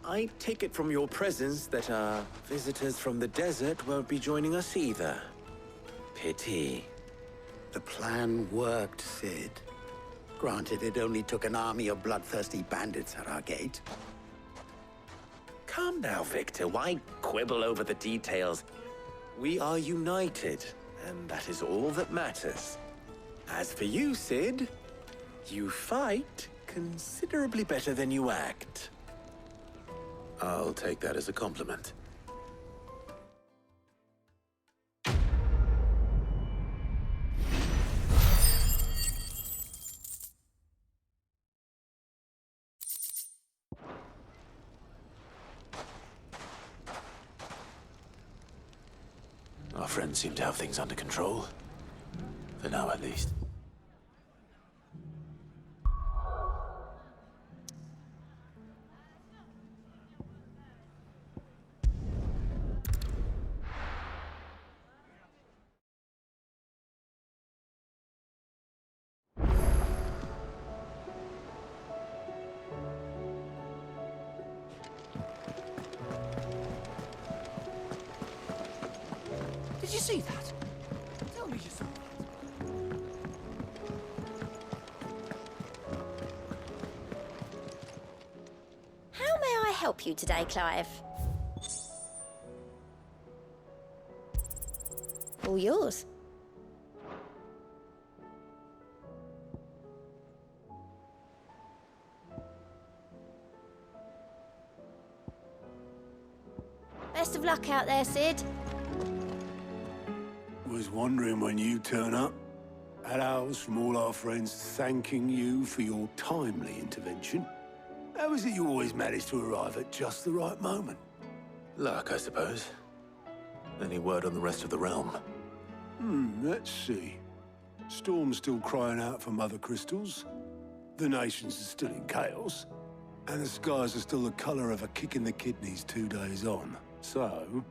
[SPEAKER 17] I take it from your presence that our visitors from the desert won't be joining us either. Pity.
[SPEAKER 21] The plan worked, Sid. Granted, it only took an army of bloodthirsty bandits at our gate.
[SPEAKER 17] Calm now, Victor. Why quibble over the details? We are united, and that is all that matters. As for you, Sid, you fight considerably better than you act.
[SPEAKER 1] I'll take that as a compliment. Our friends seem to have things under control. For now, at least.
[SPEAKER 19] Did you see that? Tell me you saw that.
[SPEAKER 6] How may I help you today, Clive? All yours. Best of luck out there, Sid.
[SPEAKER 9] Was wondering when you turn up. Had owls from all our friends thanking you for your timely intervention. How is it you always manage to arrive at just the right moment?
[SPEAKER 1] Luck, I suppose. Any word on the rest of the realm?
[SPEAKER 9] Let's see. Storm's still crying out for mother crystals. The nations are still in chaos. And the skies are still the color of a kick in the kidneys 2 days on. So...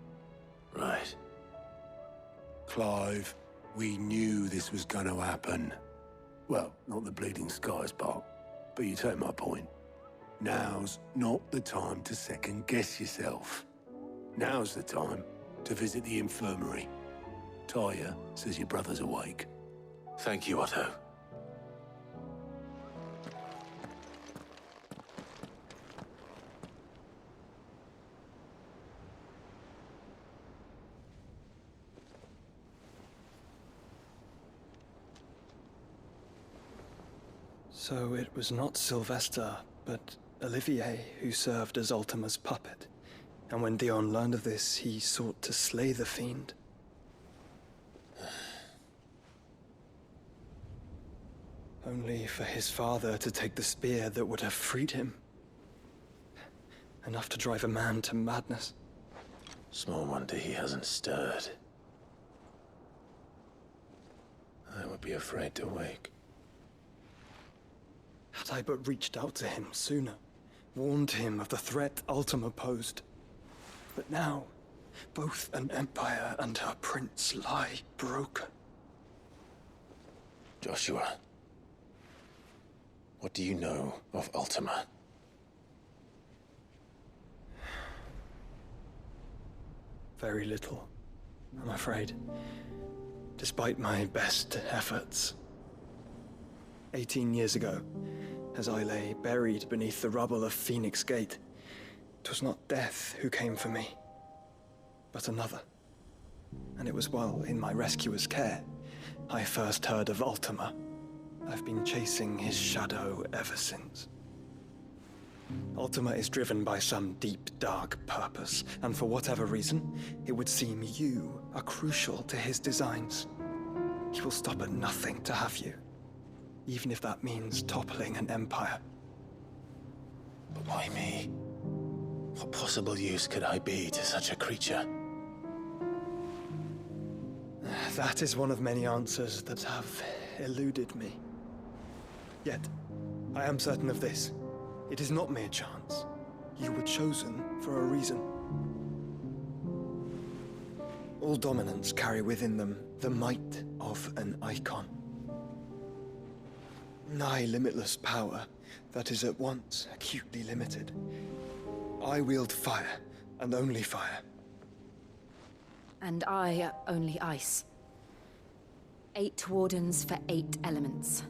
[SPEAKER 1] Right.
[SPEAKER 9] Clive, we knew this was going to happen. Well, not the bleeding skies part, but you take my point. Now's not the time to second-guess yourself. Now's the time to visit the infirmary. Talia says your brother's awake.
[SPEAKER 1] Thank you, Otto.
[SPEAKER 22] So it was not Sylvester, but Olivier who served as Ultima's puppet. And when Dion learned of this, he sought to slay the fiend. Only for his father to take the spear that would have freed him. Enough to drive a man to madness.
[SPEAKER 1] Small wonder he hasn't stirred. I would be afraid to wake.
[SPEAKER 22] Had I but reached out to him sooner, warned him of the threat Ultima posed. But now, both an empire and her prince lie broken.
[SPEAKER 1] Joshua, what do you know of Ultima?
[SPEAKER 22] Very little, I'm afraid. Despite my best efforts. 18 years ago, as I lay buried beneath the rubble of Phoenix Gate, 'twas not death who came for me, but another. And it was while in my rescuer's care, I first heard of Ultima. I've been chasing his shadow ever since. Ultima is driven by some deep, dark purpose, and for whatever reason, it would seem you are crucial to his designs. He will stop at nothing to have you, even if that means toppling an empire.
[SPEAKER 1] But why me? What possible use could I be to such a creature?
[SPEAKER 22] That is one of many answers that have eluded me. Yet, I am certain of this. It is not mere chance. You were chosen for a reason. All dominants carry within them the might of an icon. Nigh limitless power that is at once acutely limited. I wield fire, and only fire.
[SPEAKER 8] And I only ice. 8 wardens for 8 elements.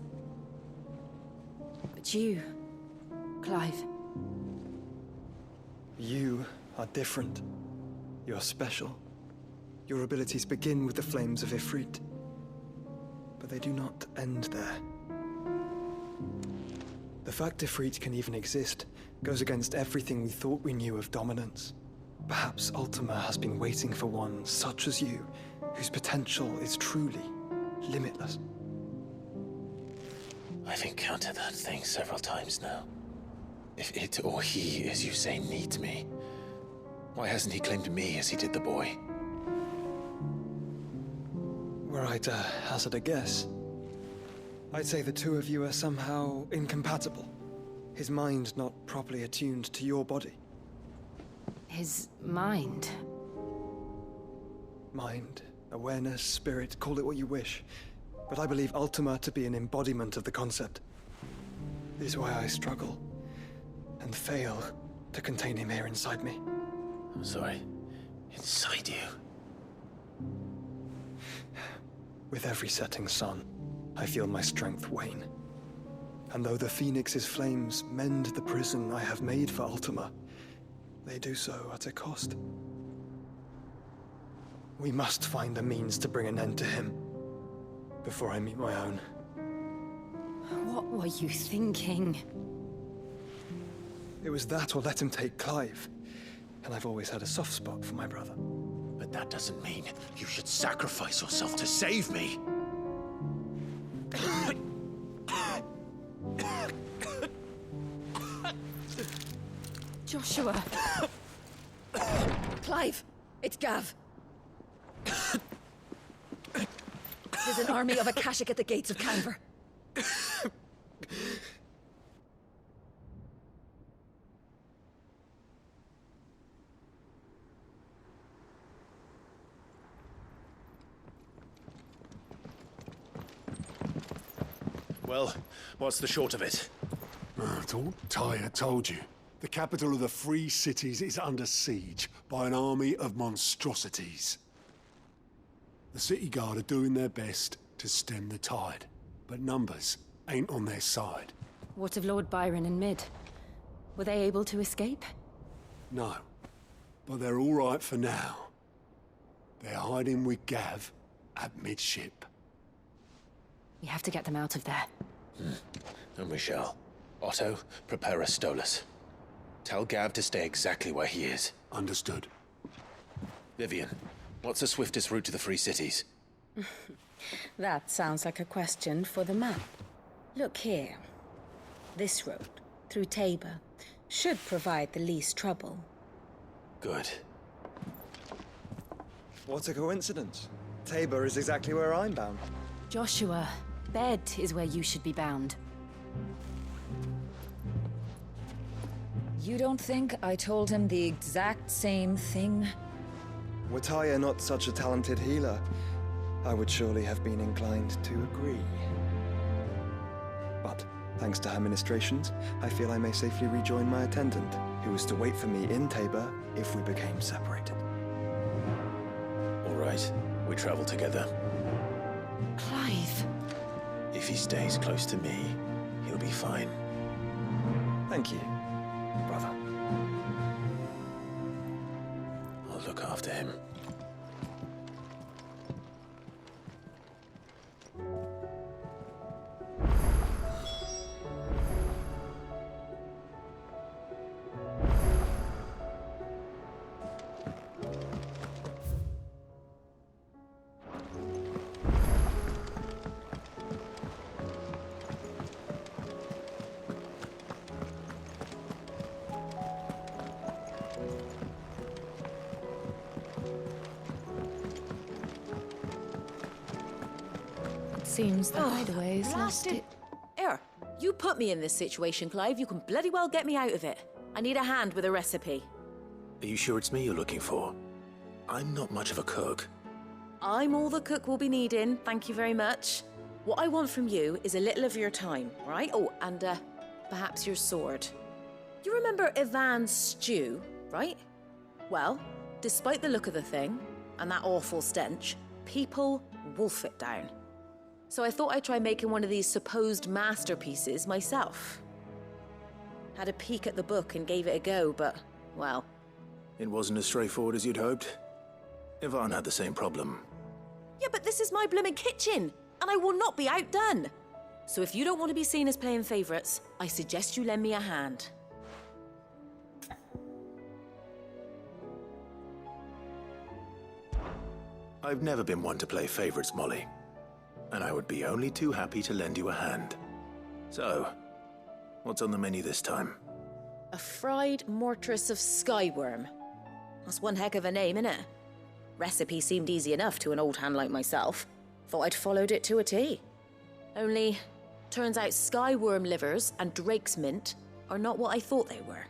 [SPEAKER 8] But you, Clive.
[SPEAKER 22] You are different. You're special. Your abilities begin with the flames of Ifrit. But they do not end there. The fact Ifrit can even exist goes against everything we thought we knew of dominance. Perhaps Ultima has been waiting for one such as you, whose potential is truly limitless.
[SPEAKER 1] I've encountered that thing several times now. If it or he, as you say, needs me, why hasn't he claimed me as he did the boy?
[SPEAKER 22] Were I to hazard a guess, I'd say the two of you are somehow incompatible. His mind not properly attuned to your body.
[SPEAKER 8] His mind?
[SPEAKER 22] Mind, awareness, spirit, call it what you wish. But I believe Ultima to be an embodiment of the concept. This is why I struggle and fail to contain him here inside me.
[SPEAKER 1] I'm sorry. Inside you?
[SPEAKER 22] With every setting sun, I feel my strength wane. And though the Phoenix's flames mend the prison I have made for Ultima, they do so at a cost. We must find a means to bring an end to him before I meet my own.
[SPEAKER 8] What were you thinking?
[SPEAKER 22] It was that or let him take Clive. And I've always had a soft spot for my brother.
[SPEAKER 1] But that doesn't mean you should sacrifice yourself to save me.
[SPEAKER 2] Joshua. Clive, it's Gav. There's an army of Akashic at the gates of Canver.
[SPEAKER 1] Well, what's the short of it?
[SPEAKER 9] Tyre told you. The capital of the Free Cities is under siege by an army of monstrosities. The city guard are doing their best to stem the tide, but numbers ain't on their side.
[SPEAKER 8] What of Lord Byron and Mid? Were they able to escape?
[SPEAKER 9] No, but they're all right for now. They're hiding with Gav at midship.
[SPEAKER 8] We have to get them out of there.
[SPEAKER 1] And we shall. Otto, prepare a Stolas. Tell Gav to stay exactly where he is.
[SPEAKER 9] Understood.
[SPEAKER 1] Vivian, what's the swiftest route to the Free Cities?
[SPEAKER 8] That sounds like a question for the map. Look here. This road, through Tabor, should provide the least trouble.
[SPEAKER 1] Good.
[SPEAKER 22] What a coincidence. Tabor is exactly where I'm bound.
[SPEAKER 8] Joshua, bed is where you should be bound.
[SPEAKER 10] You don't think I told him the exact same thing?
[SPEAKER 22] Were Tyre not such a talented healer, I would surely have been inclined to agree. But, thanks to her ministrations, I feel I may safely rejoin my attendant, who was to wait for me in Tabor if we became separated.
[SPEAKER 1] All right, we travel together.
[SPEAKER 8] Clive.
[SPEAKER 1] If he stays close to me, he'll be fine.
[SPEAKER 22] Thank you, brother.
[SPEAKER 1] I'll look after him.
[SPEAKER 10] Seems the hideaway is lost
[SPEAKER 2] Here,
[SPEAKER 5] You put me in this situation, Clive. You can bloody well get me out of it. I need a hand with a recipe.
[SPEAKER 1] Are you sure it's me you're looking for? I'm not much of a cook.
[SPEAKER 5] I'm all the cook will be needing, thank you very much. What I want from you is a little of your time, right? Oh, and perhaps your sword. You remember Ivan's stew, right? Well, despite the look of the thing, and that awful stench, people wolf it down. So I thought I'd try making one of these supposed masterpieces myself. Had a peek at the book and gave it a go, but, well...
[SPEAKER 1] It wasn't as straightforward as you'd hoped. Ivan had the same problem.
[SPEAKER 5] Yeah, but this is my blooming kitchen, and I will not be outdone. So if you don't want to be seen as playing favourites, I suggest you lend me a hand.
[SPEAKER 1] I've never been one to play favourites, Molly. And I would be only too happy to lend you a hand. So, what's on the menu this time?
[SPEAKER 5] A fried mortress of skyworm. That's one heck of a name, innit? Recipe seemed easy enough to an old hand like myself. Thought I'd followed it to a T. Only, turns out skyworm livers and drake's mint are not what I thought they were.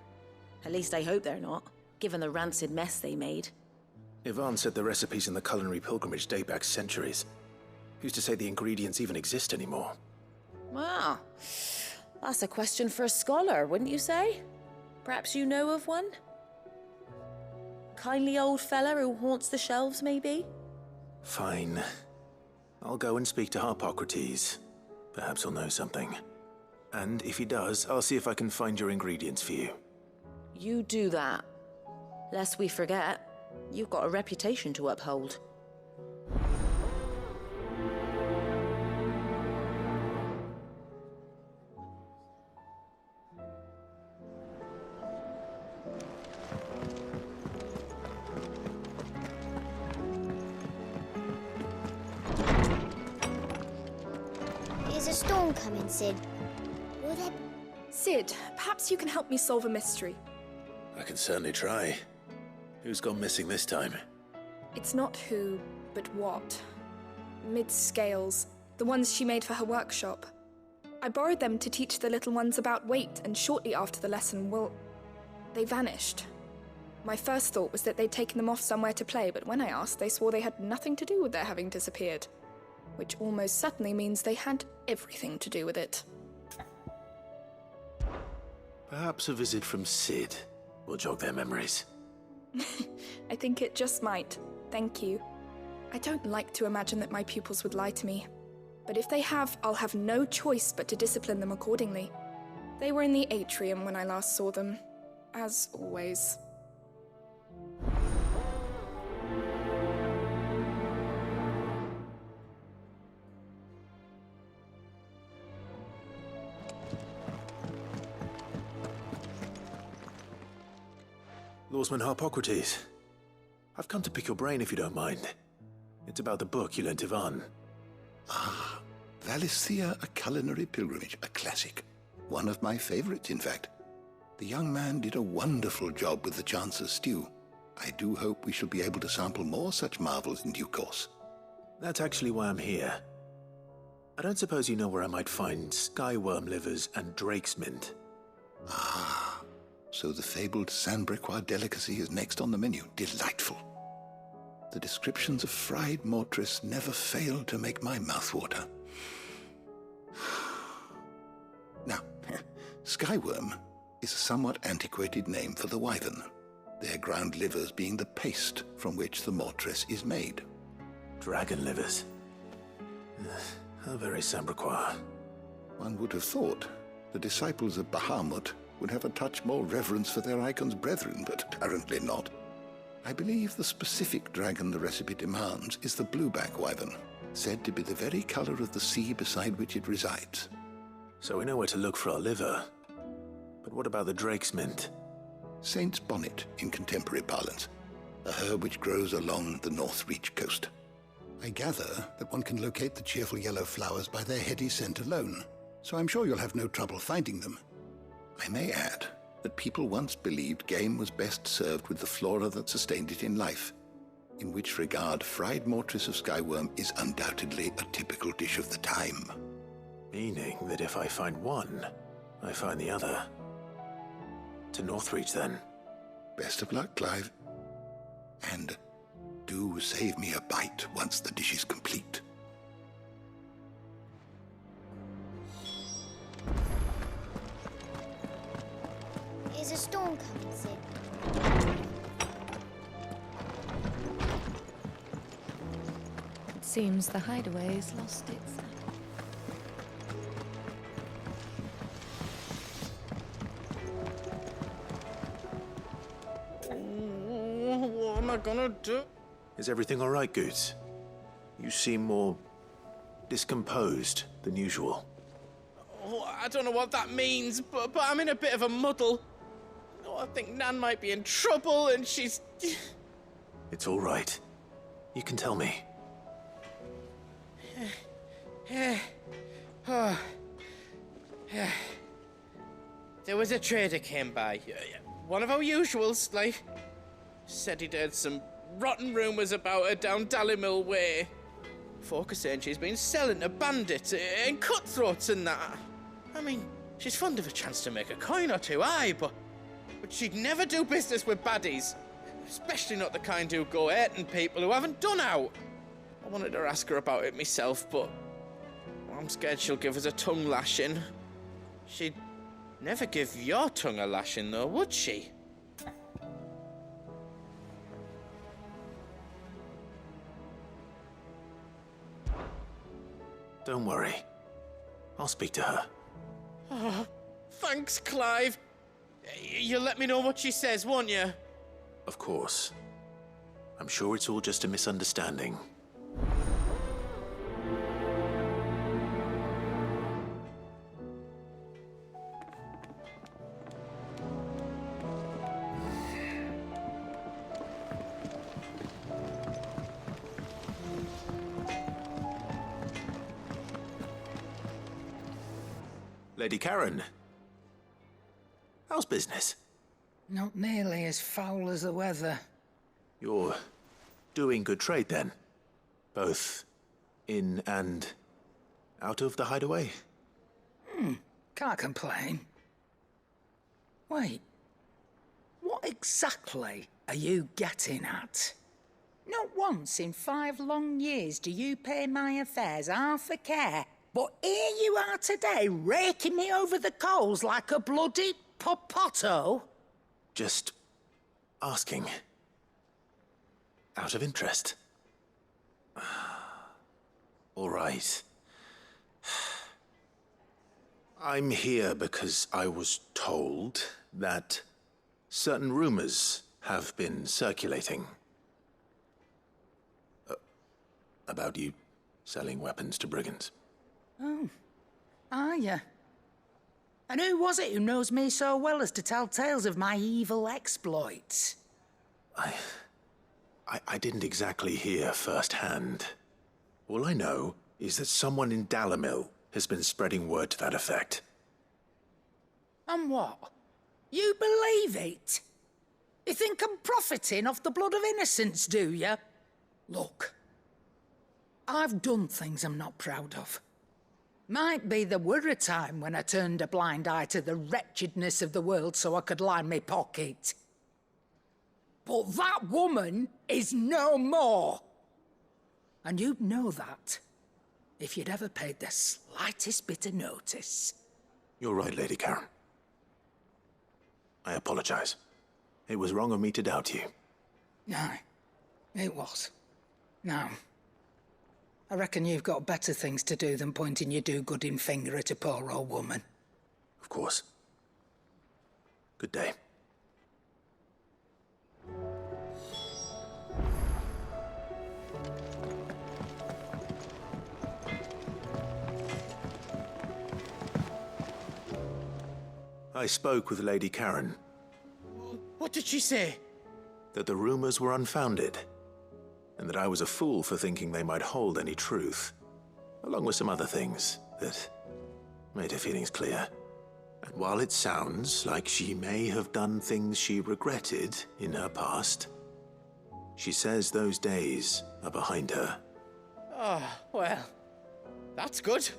[SPEAKER 5] At least I hope they're not, given the rancid mess they made.
[SPEAKER 1] Ivan said the recipes in the culinary pilgrimage date back centuries. Who's to say the ingredients even exist anymore?
[SPEAKER 5] Wow. That's a question for a scholar, wouldn't you say? Perhaps you know of one? Kindly old fella who haunts the shelves, maybe?
[SPEAKER 1] Fine. I'll go and speak to Harpocrates. Perhaps he'll know something. And if he does, I'll see if I can find your ingredients for you.
[SPEAKER 5] You do that. Lest we forget, you've got a reputation to uphold.
[SPEAKER 6] Is a storm coming, Sid? Will there...
[SPEAKER 11] Sid, perhaps you can help me solve a mystery.
[SPEAKER 1] I can certainly try. Who's gone missing this time?
[SPEAKER 11] It's not who, but what. Mid's scales, the ones she made for her workshop. I borrowed them to teach the little ones about weight, and shortly after the lesson, well, they vanished. My first thought was that they'd taken them off somewhere to play, but when I asked, they swore they had nothing to do with their having disappeared. Which almost certainly means they had everything to do with it.
[SPEAKER 1] Perhaps a visit from Sid will jog their memories.
[SPEAKER 11] I think it just might. Thank you. I don't like to imagine that my pupils would lie to me. But if they have, I'll have no choice but to discipline them accordingly. They were in the atrium when I last saw them. As always.
[SPEAKER 1] Lawsman Harpocrates. I've come to pick your brain if you don't mind. It's about the book you lent Ivan.
[SPEAKER 14] Ah, Valisthea, A Culinary Pilgrimage, a classic. One of my favorites, in fact. The young man did a wonderful job with the Chance's stew. I do hope we shall be able to sample more such marvels in due course.
[SPEAKER 1] That's actually why I'm here. I don't suppose you know where I might find skyworm livers and drake's mint.
[SPEAKER 14] Ah, so the fabled Sanbriquois delicacy is next on the menu. Delightful. The descriptions of fried mortress never fail to make my mouth water. Now, skyworm is a somewhat antiquated name for the wyvern, their ground livers being the paste from which the mortress is made.
[SPEAKER 1] Dragon livers. How very Sanbriquois.
[SPEAKER 14] One would have thought the disciples of Bahamut would have a touch more reverence for their icon's brethren, but apparently not. I believe the specific dragon the recipe demands is the blueback wyvern, said to be the very color of the sea beside which it resides.
[SPEAKER 1] So we know where to look for our liver. But what about the drake's mint?
[SPEAKER 14] Saint's bonnet in contemporary parlance, a herb which grows along the North Reach coast. I gather that one can locate the cheerful yellow flowers by their heady scent alone, so I'm sure you'll have no trouble finding them. I may add that people once believed game was best served with the flora that sustained it in life, in which regard fried mortress of skyworm is undoubtedly a typical dish of the time.
[SPEAKER 1] Meaning that if I find one, I find the other. To Northreach, then.
[SPEAKER 14] Best of luck, Clive. And do save me a bite once the dish is complete.
[SPEAKER 6] Is a storm coming, Sid?
[SPEAKER 10] It seems the hideaway's lost its...
[SPEAKER 3] What am I gonna do?
[SPEAKER 1] Is everything all right, Goots? You seem more discomposed than usual.
[SPEAKER 3] Oh, I don't know what that means, but I'm in a bit of a muddle. Oh, I think Nan might be in trouble, and she's...
[SPEAKER 1] It's all right. You can tell me.
[SPEAKER 3] There was a trader came by. One of our usuals, like. Said he'd heard some rotten rumours about her down Dalimil way. Folk are saying she's been selling to bandits and cutthroats and that. I mean, she's fond of a chance to make a coin or two, aye, but she'd never do business with baddies. Especially not the kind who go hurting people who haven't done out. I wanted to ask her about it myself, but I'm scared she'll give us a tongue lashing. She'd never give your tongue a lashing, though, would she?
[SPEAKER 1] Don't worry. I'll speak to her.
[SPEAKER 3] Oh, thanks, Clive. You'll let me know what she says, won't you?
[SPEAKER 1] Of course. I'm sure it's all just a misunderstanding. Lady Karen, how's business?
[SPEAKER 4] Not nearly as foul as the weather.
[SPEAKER 1] You're doing good trade, then? Both in and out of the hideaway?
[SPEAKER 4] Can't complain. Wait, what exactly are you getting at? Not once in 5 long years do you pay my affairs half a care. But here you are today, raking me over the coals like a bloody popoto.
[SPEAKER 1] Just asking. Out of interest. All right. I'm here because I was told that certain rumors have been circulating. About you selling weapons to brigands.
[SPEAKER 4] Oh, are you? And who was it who knows me so well as to tell tales of my evil exploits?
[SPEAKER 1] I didn't exactly hear firsthand. All I know is that someone in Dalimil has been spreading word to that effect.
[SPEAKER 4] And what? You believe it? You think I'm profiting off the blood of innocents, do you? Look, I've done things I'm not proud of. Might be there were a time when I turned a blind eye to the wretchedness of the world so I could line my pocket. But that woman is no more. And you'd know that if you'd ever paid the slightest bit of notice.
[SPEAKER 1] You're right, Lady Karen. I apologize. It was wrong of me to doubt you.
[SPEAKER 4] No, it was. Now, I reckon you've got better things to do than pointing your do-gooding finger at a poor old woman.
[SPEAKER 1] Of course. Good day. I spoke with Lady Karen.
[SPEAKER 3] What did she say?
[SPEAKER 1] That the rumors were unfounded, and that I was a fool for thinking they might hold any truth, along with some other things that made her feelings clear. And while it sounds like she may have done things she regretted in her past, she says those days are behind her.
[SPEAKER 3] Oh, well, that's good.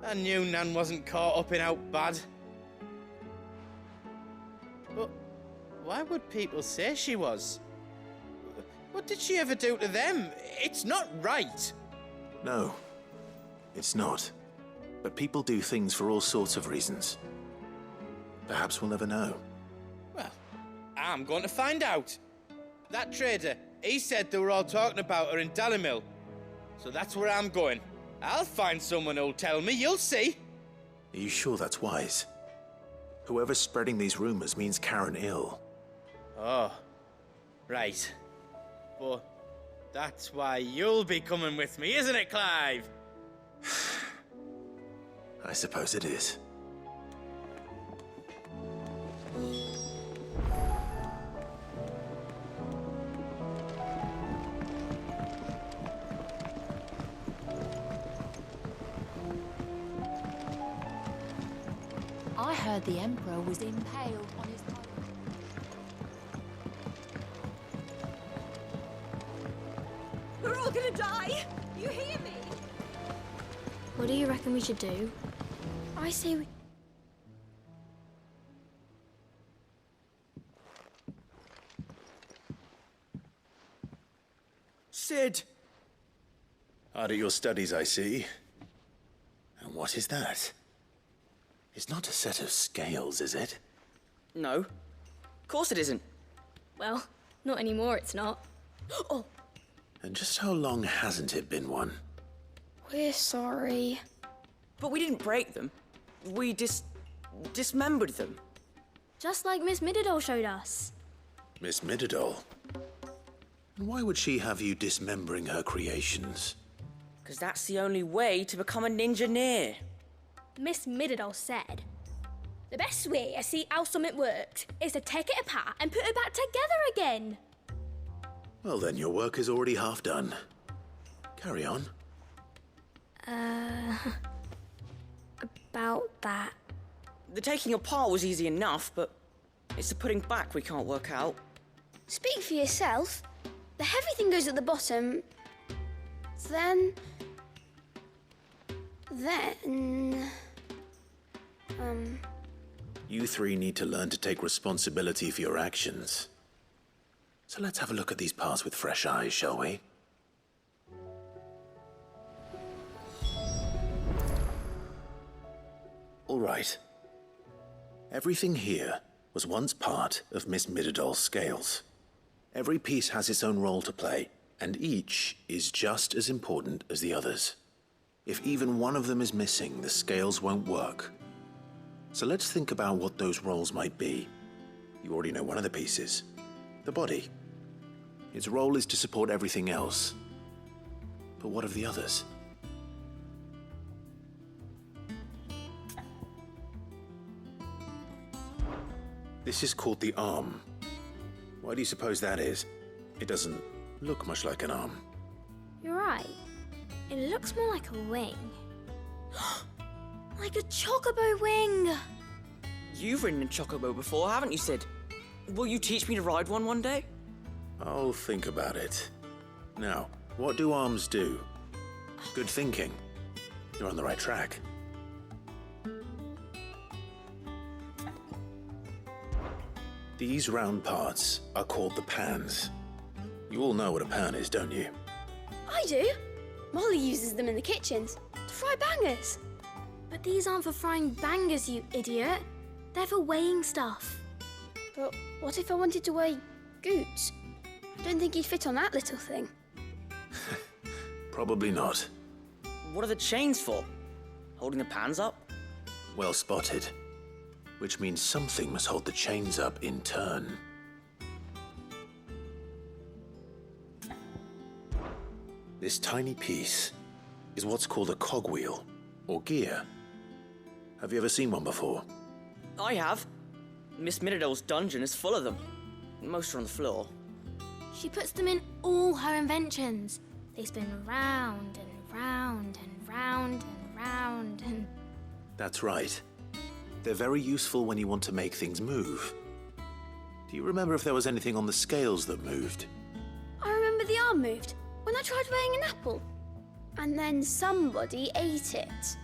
[SPEAKER 3] I knew Nan wasn't caught up in out bad. But why would people say she was? What did she ever do to them? It's not right.
[SPEAKER 1] No, it's not. But people do things for all sorts of reasons. Perhaps we'll never know.
[SPEAKER 3] Well, I'm going to find out. That trader, he said they were all talking about her in Dalimil. So that's where I'm going. I'll find someone who'll tell me, you'll see.
[SPEAKER 1] Are you sure that's wise? Whoever's spreading these rumors means Karen ill.
[SPEAKER 3] Oh, right. But that's why you'll be coming with me, isn't it, Clive?
[SPEAKER 1] I suppose it is.
[SPEAKER 8] I heard the Emperor was impaled on his...
[SPEAKER 13] We're all gonna die! You hear me?
[SPEAKER 6] What do you reckon we should do? I say we...
[SPEAKER 1] Sid! Hard at your studies, I see. And what is that? It's not a set of scales, is it?
[SPEAKER 15] No. Of course it isn't.
[SPEAKER 6] Well, not anymore, it's not. Oh!
[SPEAKER 1] And just how long hasn't it been one?
[SPEAKER 6] We're sorry.
[SPEAKER 15] But we didn't break them. We dismembered them.
[SPEAKER 6] Just like Miss Mididol showed us.
[SPEAKER 1] Miss Mididol? Why would she have you dismembering her creations?
[SPEAKER 15] Because that's the only way to become a ninja-neer.
[SPEAKER 23] Miss Mididol said, the best way to see how something works is to take it apart and put it back together again.
[SPEAKER 1] Well then, your work is already half done. Carry on.
[SPEAKER 6] About that.
[SPEAKER 15] The taking apart was easy enough, but it's the putting back we can't work out.
[SPEAKER 6] Speak for yourself. The heavy thing goes at the bottom. Then...
[SPEAKER 1] You three need to learn to take responsibility for your actions. So let's have a look at these parts with fresh eyes, shall we? All right. Everything here was once part of Miss Mididol's scales. Every piece has its own role to play, and each is just as important as the others. If even one of them is missing, the scales won't work. So let's think about what those roles might be. You already know one of the pieces, the body. Its role is to support everything else. But what of the others? This is called the arm. Why do you suppose that is? It doesn't look much like an arm.
[SPEAKER 6] You're right. It looks more like a wing. Like a chocobo wing!
[SPEAKER 15] You've ridden a chocobo before, haven't you, Sid? Will you teach me to ride one day?
[SPEAKER 1] I'll think about it. Now, what do arms do? Good thinking. You're on the right track. These round parts are called the pans. You all know what a pan is, don't you?
[SPEAKER 6] I do. Molly uses them in the kitchens to fry bangers. But these aren't for frying bangers, you idiot. They're for weighing stuff. But what if I wanted to weigh Goots? I don't think he'd fit on that little thing.
[SPEAKER 1] Probably not.
[SPEAKER 15] What are the chains for? Holding the pans up?
[SPEAKER 1] Well spotted. Which means something must hold the chains up in turn. This tiny piece is what's called a cogwheel, or gear. Have you ever seen one before?
[SPEAKER 15] I have. Miss Mididol's dungeon is full of them. Most are on the floor.
[SPEAKER 6] She puts them in all her inventions. They spin round and round and round and round and...
[SPEAKER 1] That's right. They're very useful when you want to make things move. Do you remember if there was anything on the scales that moved?
[SPEAKER 6] I remember the arm moved when I tried weighing an apple. And then somebody ate it.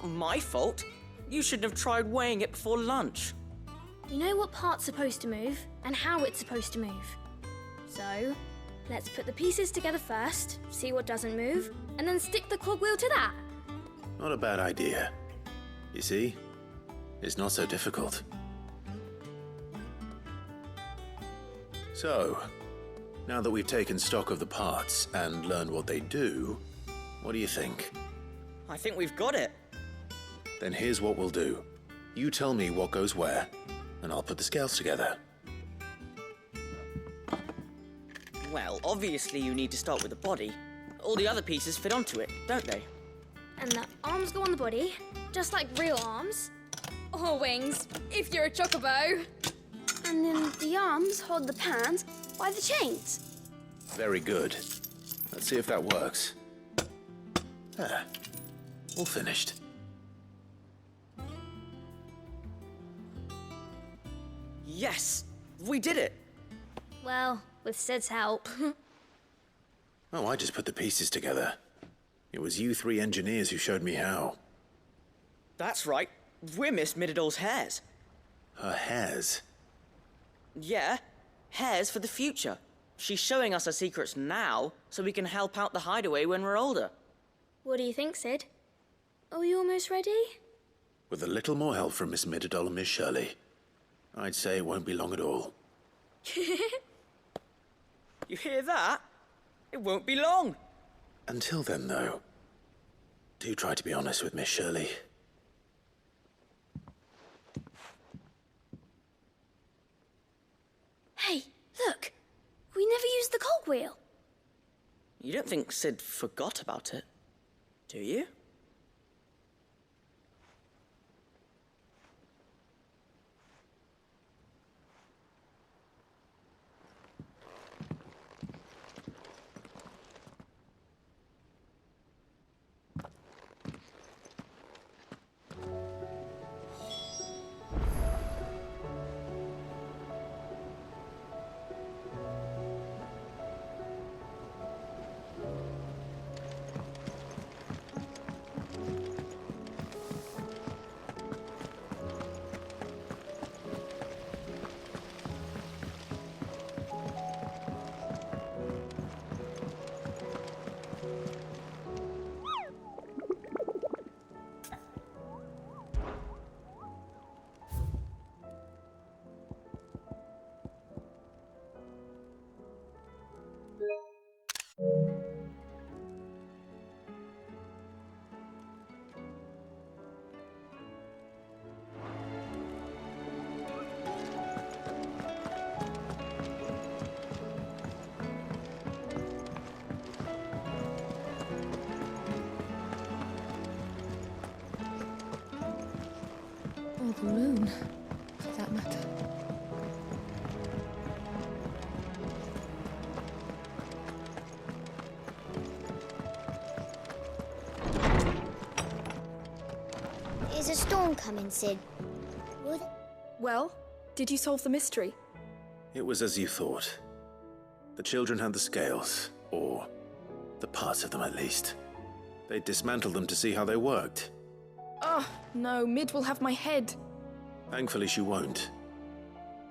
[SPEAKER 15] Not my fault. You shouldn't have tried weighing it before lunch.
[SPEAKER 6] You know what part's supposed to move and how it's supposed to move. So, let's put the pieces together first, see what doesn't move, and then stick the cogwheel to that.
[SPEAKER 1] Not a bad idea. You see? It's not so difficult. So, now that we've taken stock of the parts and learned what they do, what do you think?
[SPEAKER 15] I think we've got it.
[SPEAKER 1] Then here's what we'll do. You tell me what goes where, and I'll put the scales together.
[SPEAKER 15] Well, obviously you need to start with the body. All the other pieces fit onto it, don't they?
[SPEAKER 6] And the arms go on the body, just like real arms. Or wings, if you're a chocobo. And then the arms hold the pans by the chains.
[SPEAKER 1] Very good. Let's see if that works. There. All finished.
[SPEAKER 15] Yes! We did it!
[SPEAKER 6] Well, with Sid's help.
[SPEAKER 1] Oh, I just put the pieces together. It was you three engineers who showed me how.
[SPEAKER 15] That's right. We're Miss Mididol's hairs.
[SPEAKER 1] Her hairs?
[SPEAKER 15] Yeah, hairs for the future. She's showing us her secrets now, so we can help out the hideaway when we're older.
[SPEAKER 6] What do you think, Sid? Are we almost ready?
[SPEAKER 1] With a little more help from Miss Mididol and Miss Shirley, I'd say it won't be long at all.
[SPEAKER 15] You hear that? It won't be long.
[SPEAKER 1] Until then, though, do try to be honest with Miss Shirley.
[SPEAKER 6] Hey, look! We never used the cogwheel.
[SPEAKER 15] You don't think Sid forgot about it, do you?
[SPEAKER 11] Or the moon, for that matter.
[SPEAKER 7] Is a storm coming, Sid? Would...
[SPEAKER 11] Well, did you solve the mystery?
[SPEAKER 1] It was as you thought. The children had the scales, or the parts of them at least. They dismantled them to see how they worked.
[SPEAKER 11] Oh, no, Mid will have my head.
[SPEAKER 1] Thankfully she won't.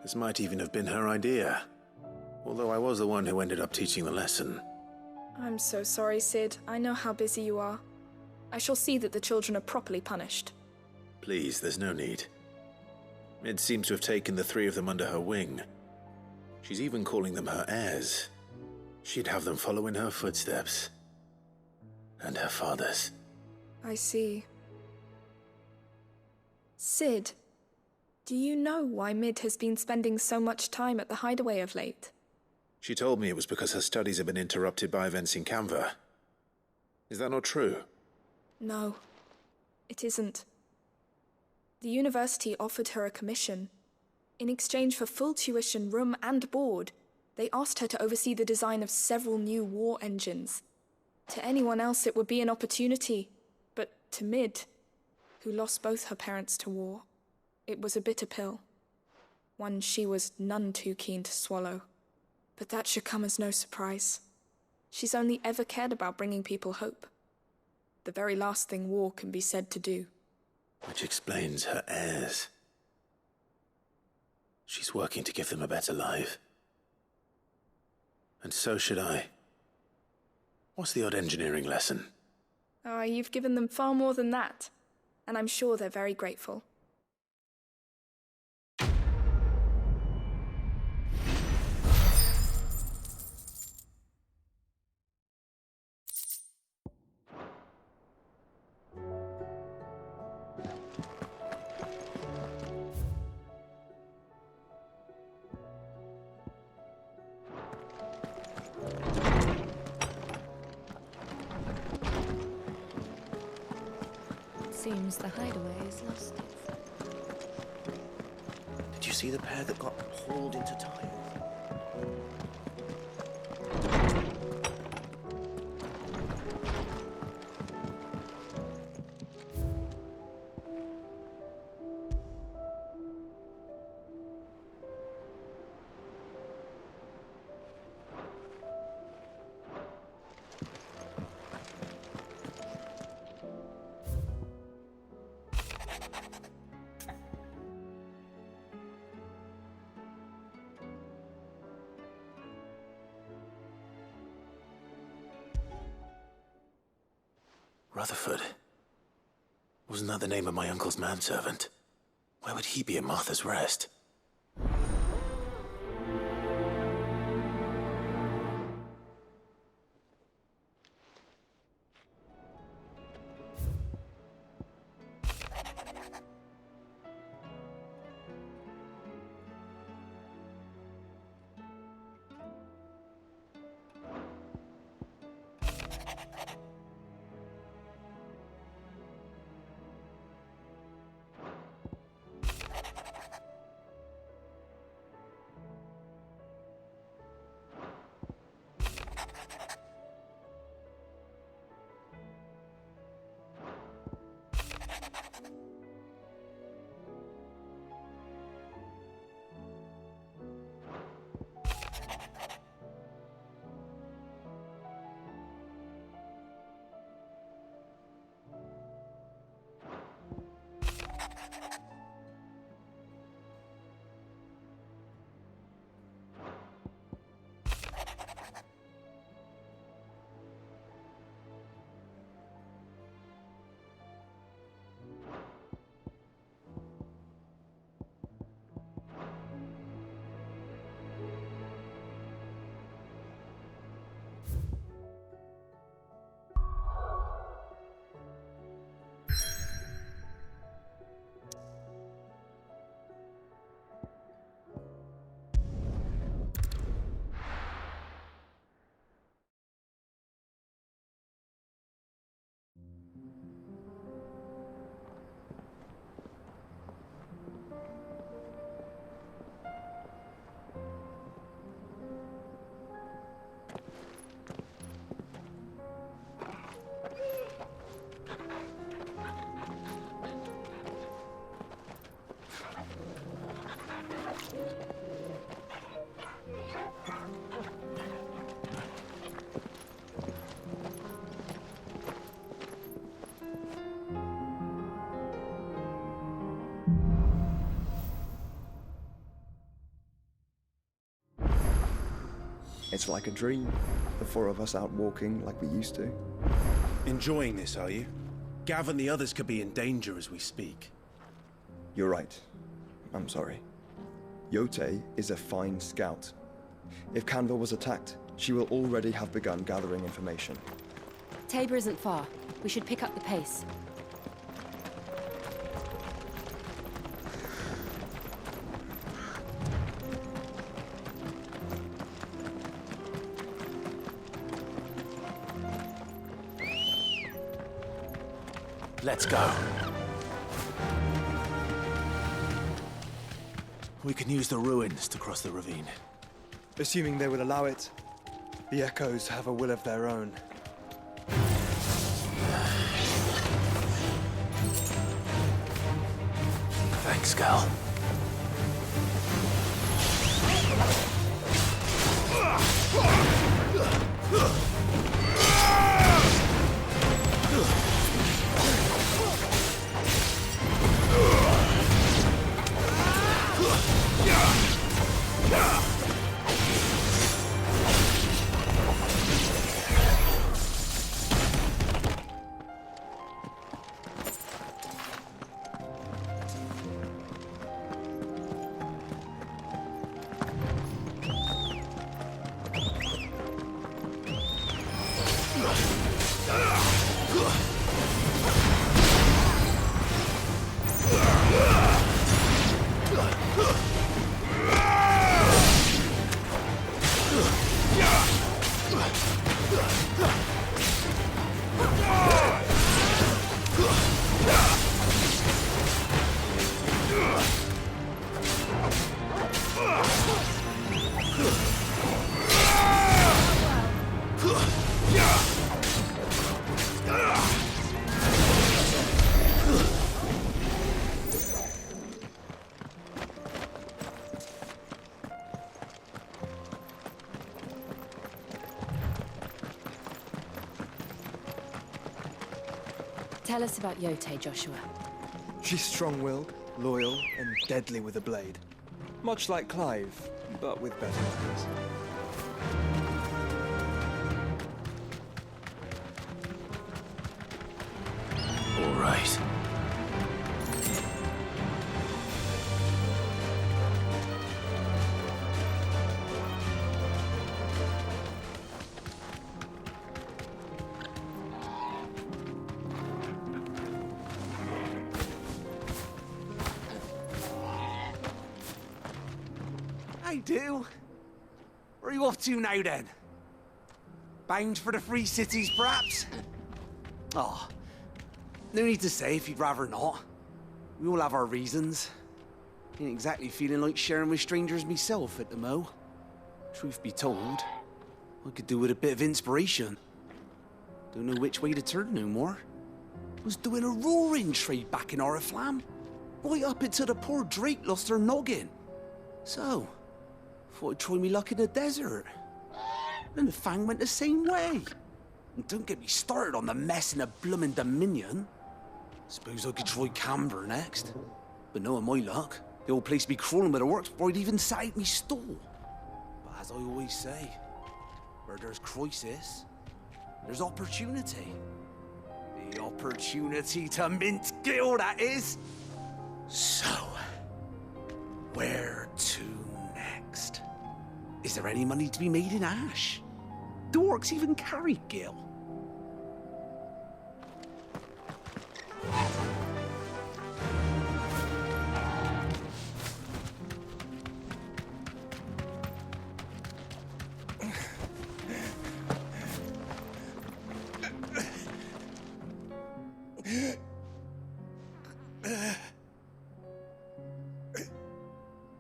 [SPEAKER 1] This might even have been her idea. Although I was the one who ended up teaching the lesson.
[SPEAKER 11] I'm so sorry, Sid. I know how busy you are. I shall see that the children are properly punished.
[SPEAKER 1] Please, there's no need. Mid seems to have taken the three of them under her wing. She's even calling them her heirs. She'd have them follow in her footsteps. And her father's.
[SPEAKER 11] I see. Sid, do you know why Mid has been spending so much time at the hideaway of late?
[SPEAKER 1] She told me it was because her studies have been interrupted by events in Canva. Is that not true?
[SPEAKER 11] No, it isn't. The university offered her a commission. In exchange for full tuition, room and board, they asked her to oversee the design of several new war engines. To anyone else it would be an opportunity, but to Mid, who lost both her parents to war, it was a bitter pill. One she was none too keen to swallow. But that should come as no surprise. She's only ever cared about bringing people hope. The very last thing war can be said to do.
[SPEAKER 1] Which explains her heirs. She's working to give them a better life. And so should I. What's the odd engineering lesson?
[SPEAKER 11] Oh, you've given them far more than that. And I'm sure they're very grateful.
[SPEAKER 8] Seems the hideaway is lost.
[SPEAKER 15] Did you see the pair that got hauled into time?
[SPEAKER 1] Rutherford. Wasn't that the name of my uncle's manservant? Where would he be at Martha's Rest?
[SPEAKER 16] It's like a dream. The four of us out walking like we used to.
[SPEAKER 18] Enjoying this, are you? Gav and the others could be in danger as we speak.
[SPEAKER 16] You're right. I'm sorry. Yote is a fine scout. If Canville was attacked, she will already have begun gathering information.
[SPEAKER 20] Tabor isn't far. We should pick up the pace.
[SPEAKER 1] Let's go. We can use the ruins to cross the ravine.
[SPEAKER 16] Assuming they will allow it, the Echoes have a will of their own.
[SPEAKER 1] Thanks, Gal.
[SPEAKER 20] Tell us about Yote, Joshua.
[SPEAKER 22] She's strong-willed, loyal, and deadly with a blade. Much like Clive, but with better manners.
[SPEAKER 1] All right.
[SPEAKER 12] I do. Where are you off to now, then? Bound for the Free Cities, perhaps? Oh, no need to say if you'd rather not. We all have our reasons. Ain't exactly feeling like sharing with strangers myself at the mo. Truth be told, I could do with a bit of inspiration. Don't know which way to turn no more. Was doing a roaring trade back in Oriflamme. Right up until the poor Drake lost her noggin. So, thought I'd try me luck in the desert. And the Fang went the same way. And don't get me started on the mess in the bloomin' Dominion. Suppose I could try Camber next. But knowing my luck, the old place be crawling with the works before I'd even sat out me stall. But as I always say, where there's crisis, there's opportunity. The opportunity to mint Gil, that is. So, where to next? Is there any money to be made in Ash? Do orcs even carry Gil?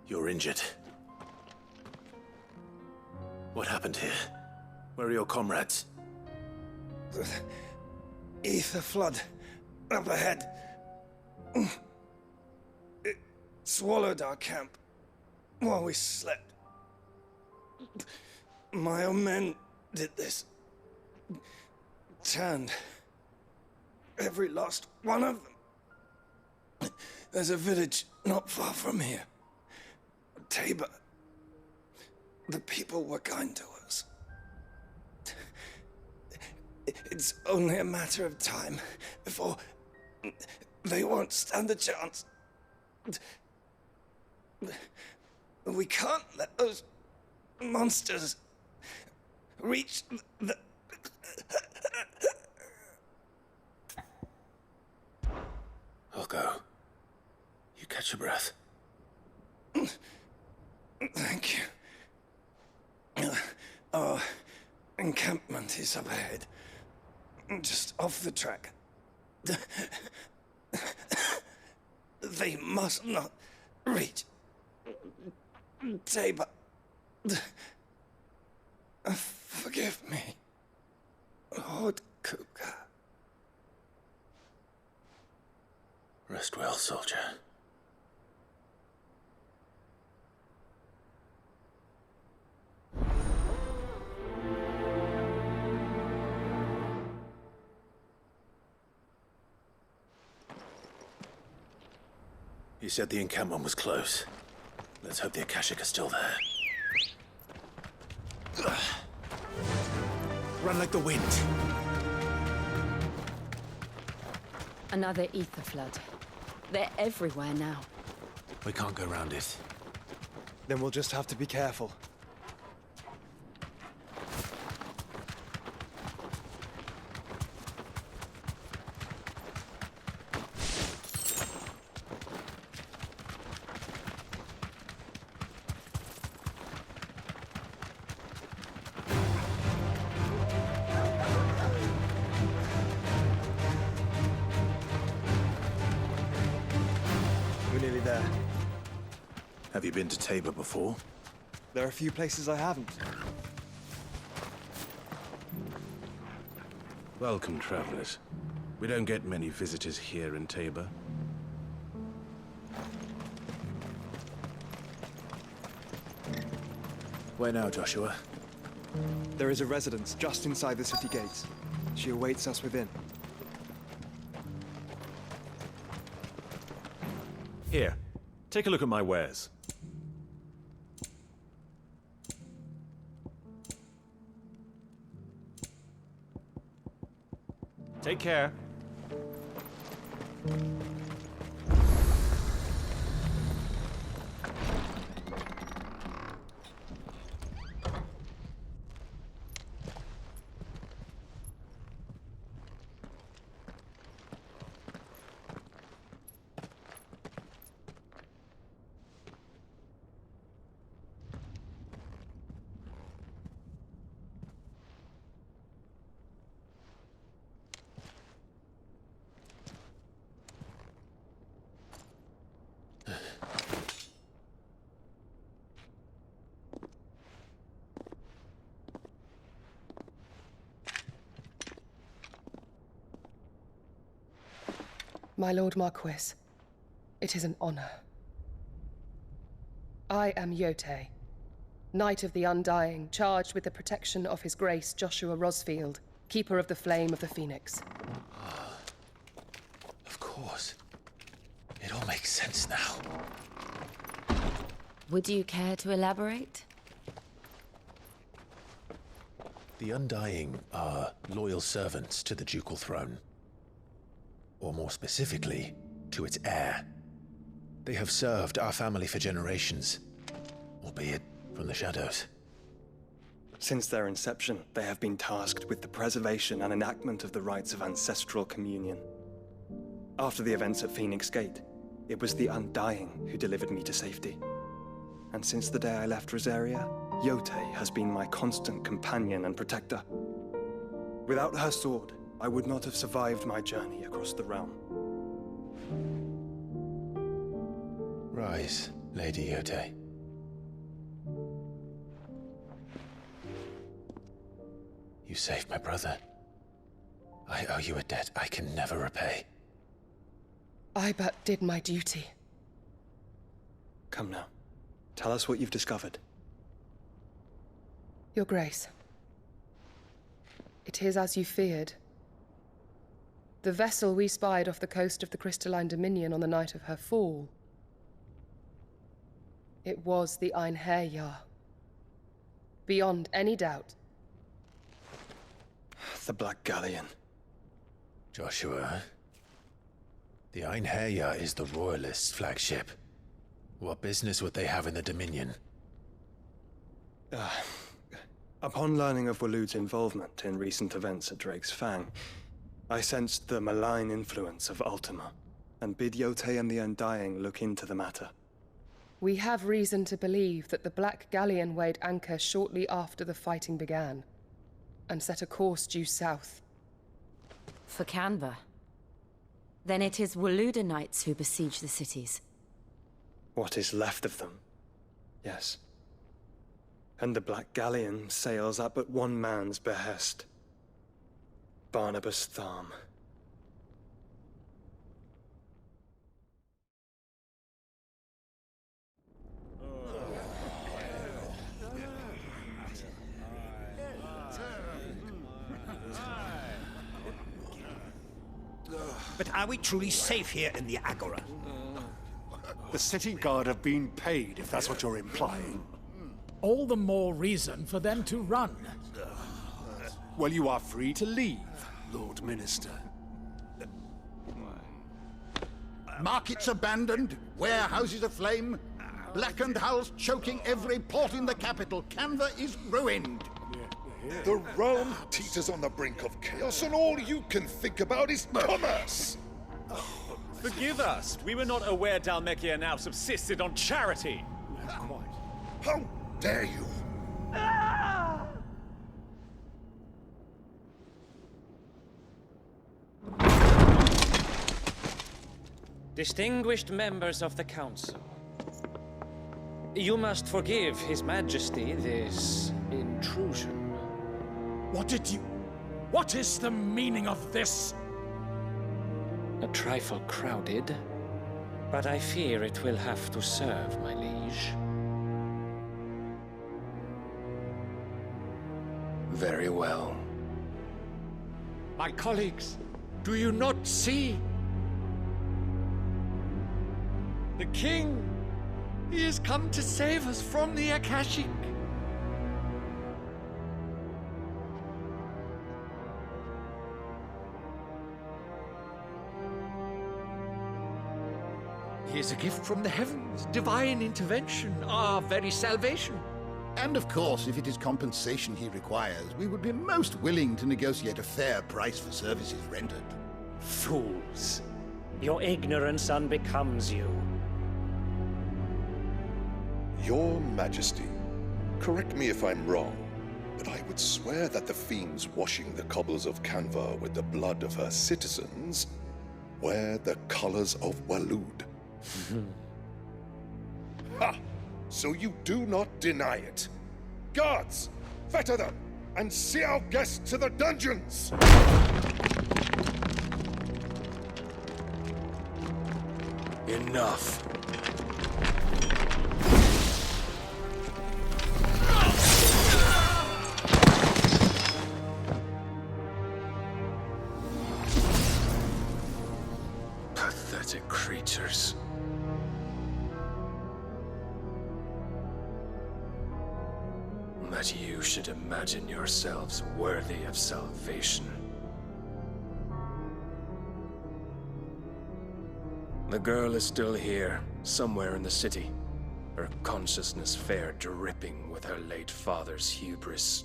[SPEAKER 1] You're injured. What happened here? Where are your comrades?
[SPEAKER 22] Ether flood. Up ahead. It swallowed our camp while we slept. My own men did this. Turned every last one of them. There's a village not far from here. Tabor. The people were kind to us. It's only a matter of time before they won't stand a chance. We can't let those monsters reach the...
[SPEAKER 1] I'll go. You catch your breath.
[SPEAKER 22] Thank you. Our encampment is up ahead. Just off the track. They must not reach Tabor. Forgive me, Lord Kuka.
[SPEAKER 1] Rest well, soldier. You said the encampment was close. Let's hope the Akashic are still there. Run like the wind.
[SPEAKER 20] Another ether flood. They're everywhere now.
[SPEAKER 1] We can't go around it.
[SPEAKER 22] Then we'll just have to be careful.
[SPEAKER 1] Have you been to Tabor before?
[SPEAKER 22] There are a few places I haven't.
[SPEAKER 18] Welcome, travelers. We don't get many visitors here in Tabor.
[SPEAKER 1] Where now, Joshua?
[SPEAKER 22] There is a residence just inside the city gates. She awaits us within.
[SPEAKER 17] Here, take a look at my wares. Take care.
[SPEAKER 19] My Lord Marquis, it is an honor. I am Yote, Knight of the Undying, charged with the protection of His Grace Joshua Rosfield, Keeper of the Flame of the Phoenix.
[SPEAKER 1] Of course. It all makes sense now.
[SPEAKER 10] Would you care to elaborate?
[SPEAKER 1] The Undying are loyal servants to the ducal throne. Or more specifically, to its heir. They have served our family for generations, albeit from the shadows.
[SPEAKER 22] Since their inception, they have been tasked with the preservation and enactment of the rites of ancestral communion. After the events at Phoenix Gate, it was the Undying who delivered me to safety. And since the day I left Rosaria, Yote has been my constant companion and protector. Without her sword, I would not have survived my journey across the realm.
[SPEAKER 1] Rise, Lady Yote. You saved my brother. I owe you a debt I can never repay.
[SPEAKER 19] I but did my duty.
[SPEAKER 22] Come now. Tell us what you've discovered.
[SPEAKER 19] Your Grace. It is as you feared. The vessel we spied off the coast of the Crystalline Dominion on the night of her fall. It was the Einherjar. Beyond any doubt.
[SPEAKER 22] The Black Galleon.
[SPEAKER 1] Joshua, the Einherjar is the Royalists' flagship. What business would they have in the Dominion?
[SPEAKER 22] Upon learning of Waloed's involvement in recent events at Drake's Fang, I sensed the malign influence of Ultima, and bid Yote and the Undying look into the matter.
[SPEAKER 19] We have reason to believe that the Black Galleon weighed anchor shortly after the fighting began, and set a course due south.
[SPEAKER 10] For Canva. Then it is Waloed Knights who besiege the cities.
[SPEAKER 22] What is left of them? Yes. And the Black Galleon sails at but one man's behest. Barnabas Tharm.
[SPEAKER 21] But are we truly safe here in the Agora?
[SPEAKER 9] The city guard have been paid, if that's what you're implying.
[SPEAKER 4] All the more reason for them to run.
[SPEAKER 9] Well, you are free to leave, Lord Minister.
[SPEAKER 24] Markets abandoned, warehouses aflame, blackened hulls choking every port in the capital. Canva is ruined.
[SPEAKER 25] The realm teeters on the brink of chaos, and all you can think about is commerce!
[SPEAKER 17] Forgive us. We were not aware Dhalmekia now subsisted on charity.
[SPEAKER 25] How dare you?
[SPEAKER 26] Distinguished members of the Council, you must forgive His Majesty this intrusion.
[SPEAKER 4] What is the meaning of this?
[SPEAKER 26] A trifle crowded, but I fear it will have to serve, my liege.
[SPEAKER 1] Very well.
[SPEAKER 4] My colleagues, do you not see? The
[SPEAKER 2] king! He has come to save us from the Akashic! He is a gift from the heavens, divine intervention, our very salvation.
[SPEAKER 24] And of course, if it is compensation he requires, we would be most willing to negotiate a fair price for services rendered.
[SPEAKER 3] Fools. Your ignorance unbecomes you.
[SPEAKER 25] Your Majesty, correct me if I'm wrong, but I would swear that the fiends washing the cobbles of Canva with the blood of her citizens wear the colors of Waloed. Ha! So you do not deny it. Guards, fetter them, and see our guests to the dungeons!
[SPEAKER 18] Enough. Pathetic creatures. That you should imagine yourselves worthy of salvation. The girl is still here, somewhere in the city, her consciousness fair dripping with her late father's hubris.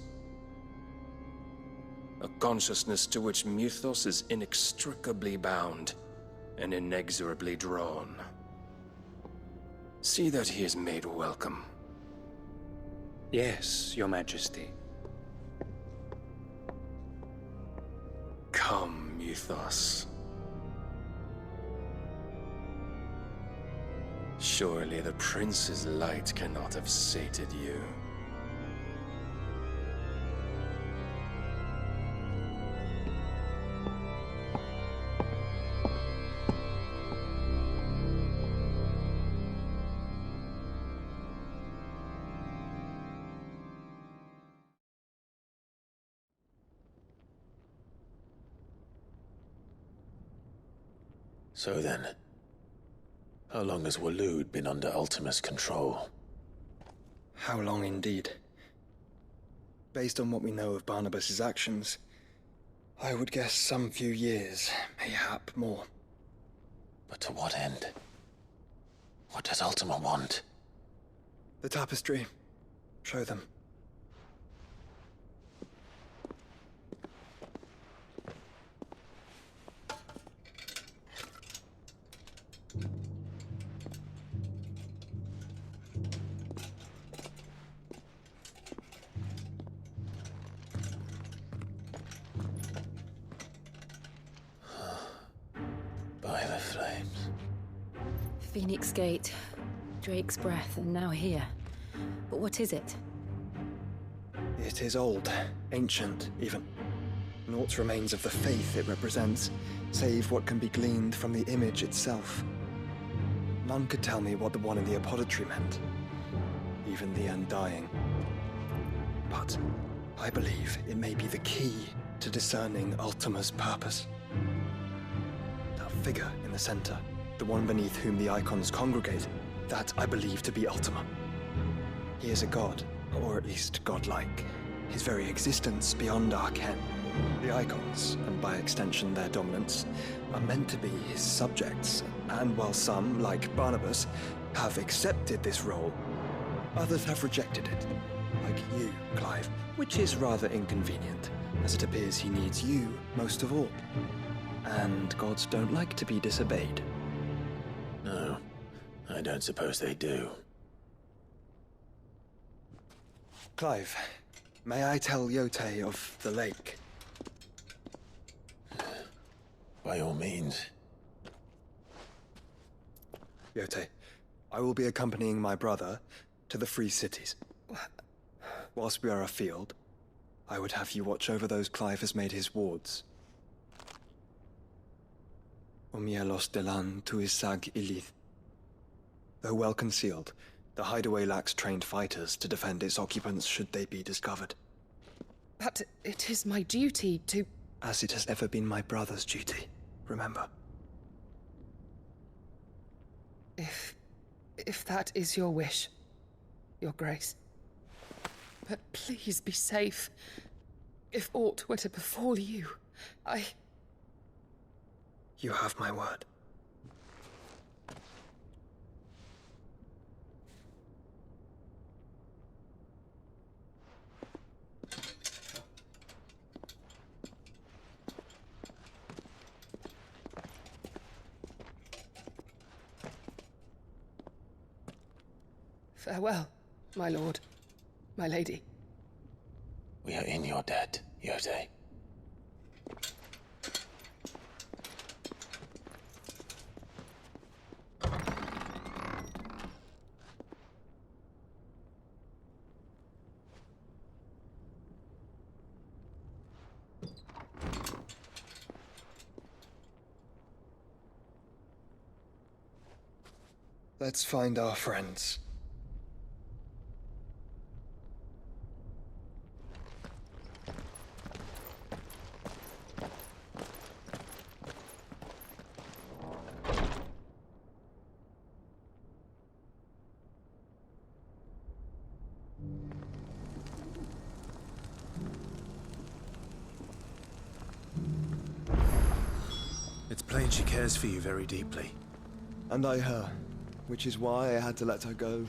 [SPEAKER 18] A consciousness to which Mythos is inextricably bound and inexorably drawn. See that he is made welcome.
[SPEAKER 3] Yes, Your Majesty.
[SPEAKER 18] Come, Mythos. Surely the prince's light cannot have sated you.
[SPEAKER 1] So then, how long has Waloed been under Ultima's control?
[SPEAKER 22] How long indeed? Based on what we know of Barnabas's actions, I would guess some few years, mayhap more.
[SPEAKER 1] But to what end? What does Ultima want?
[SPEAKER 22] The tapestry. Show them.
[SPEAKER 1] By the flames.
[SPEAKER 20] Phoenix Gate, Drake's Breath, and now here. But what is it?
[SPEAKER 22] It is old, ancient, even. Naught remains of the faith it represents, save what can be gleaned from the image itself. None could tell me what the one in the apothecary meant, even the Undying. But I believe it may be the key to discerning Ultima's purpose. That figure in the center, the one beneath whom the icons congregate, that I believe to be Ultima. He is a god, or at least godlike. His very existence beyond our ken. The icons, and by extension their dominance, are meant to be his subjects, and while some, like Barnabas, have accepted this role, others have rejected it. Like you, Clive, which is rather inconvenient, as it appears he needs you most of all. And gods don't like to be disobeyed.
[SPEAKER 1] No, I don't suppose they do.
[SPEAKER 22] Clive, may I tell Yote of the lake?
[SPEAKER 1] By all means.
[SPEAKER 22] Yote, I will be accompanying my brother to the Free Cities. Whilst we are afield, I would have you watch over those Clive has made his wards. Omielos delan tuisag ilith. Though well concealed, the hideaway lacks trained fighters to defend its occupants should they be discovered.
[SPEAKER 19] But it is my duty to...
[SPEAKER 22] As it has ever been my brother's duty, remember.
[SPEAKER 19] If If that is your wish, Your Grace. But please be safe. If aught were to befall you,
[SPEAKER 22] You have my word.
[SPEAKER 19] Farewell, my lord, my lady.
[SPEAKER 1] We are in your debt, Yotei.
[SPEAKER 16] Let's find our friends.
[SPEAKER 5] It's plain she cares for you very deeply.
[SPEAKER 16] And I her, which is why I had to let her go.